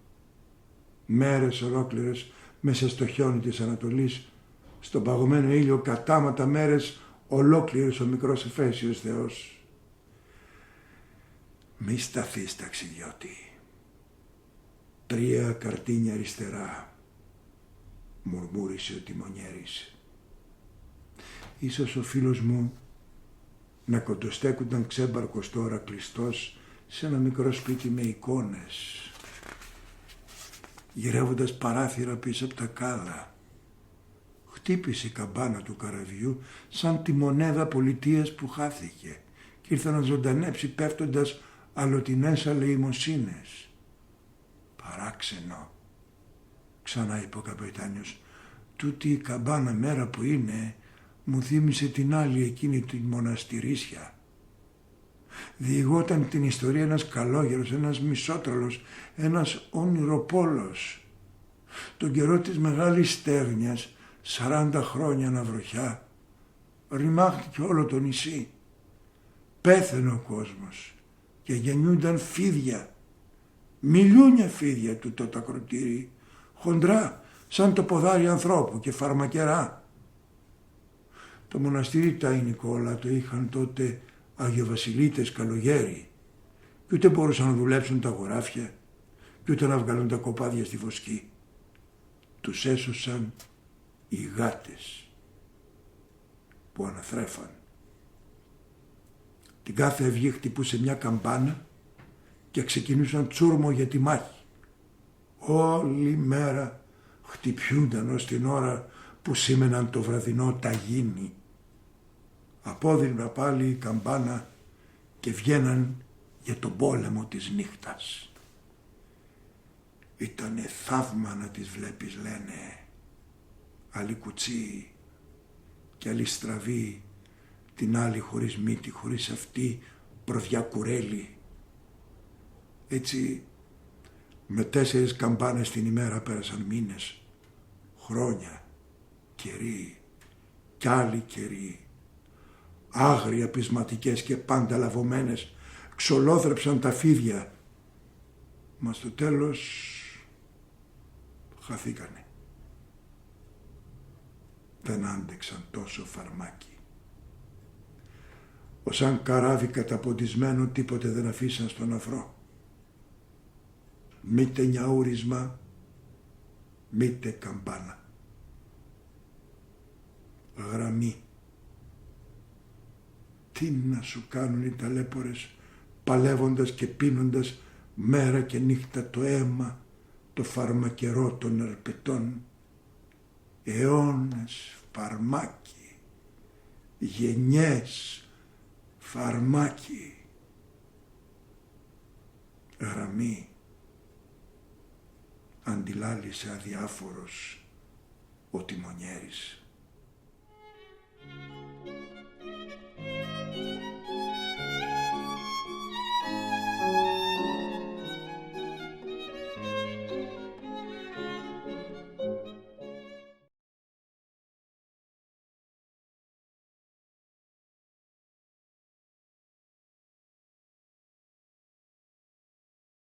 Μέρες ολόκληρες μέσα στο χιόνι της Ανατολής, στον παγωμένο ήλιο, κατάματα μέρες ολόκληρες ο μικρός Εφέσιος Θεός. Μη σταθείς ταξιδιώτη, 3 καρτίνια αριστερά, μουρμούρισε ο τιμονιέρης. Ίσως ο φίλος μου να κοντοστέκουνταν ξέμπαρκος τώρα κλειστός σε ένα μικρό σπίτι με εικόνες, γυρεύοντας παράθυρα πίσω από τα κάδα. Χτύπησε η καμπάνα του καραβιού σαν τη μονέδα πολιτείας που χάθηκε και ήρθε να ζωντανέψει πέφτοντας αλλοτινές αλεημοσύνες. Παράξενο, ξανά είπε ο καπετάνιος. Τούτη η καμπάνα μέρα που είναι μου θύμισε την άλλη εκείνη την μοναστηρίσια. Διηγόταν την ιστορία ένας καλόγερος, ένας μισότρολος, ένας όνειροπόλος. Τον καιρό της μεγάλης στέρνιας, 40 χρόνια αναβροχιά, ρημάχτηκε όλο το νησί. Πέθαινε ο κόσμος και γεννιούνταν φίδια, μιλούνια φίδια του τότε ακροτήρι, χοντρά σαν το ποδάρι ανθρώπου και φαρμακερά. Το μοναστήρι Τάι Νικόλα το είχαν τότε Αγιοβασιλίτες καλογέρι και ούτε μπορούσαν να δουλέψουν τα χωράφια και ούτε να βγάλουν τα κοπάδια στη βοσκή. Τους έσωσαν οι γάτες που αναθρέφαν. Την κάθε αυγή χτυπούσε μια καμπάνα και ξεκινούσαν τσούρμο για τη μάχη. Όλη μέρα χτυπιούνταν ως την ώρα που σήμαιναν το βραδινό ταγίνι. Απόδειλνα πάλι η καμπάνα και βγαίναν για τον πόλεμο της νύχτας. Ήτανε θαύμα να τις βλέπεις, λένε. Άλλη κουτσή και άλλη στραβή, την άλλη χωρίς μύτη, χωρίς αυτή προδιά κουρέλι. Έτσι με 4 καμπάνες την ημέρα πέρασαν μήνες, χρόνια, καιροί κι άλλοι καιροί. Άγρια πεισματικές και πάντα λαβωμένες ξολόθρεψαν τα φίδια. Μα στο τέλος χαθήκανε. Δεν άντεξαν τόσο φαρμάκι. Ως αν καράβι καταποντισμένο τίποτε δεν αφήσαν στον αφρό. Μήτε νιαούρισμα, μήτε καμπάνα. Γραμμή. Τι να σου κάνουν οι ταλέπορες, παλεύοντας και πίνοντας μέρα και νύχτα το αίμα, το φαρμακερό των ερπετών. Αιώνες φαρμάκι, γενιές φαρμάκι. Γραμμή. Αντιλάλησε αδιάφορος ο τιμονιέρης.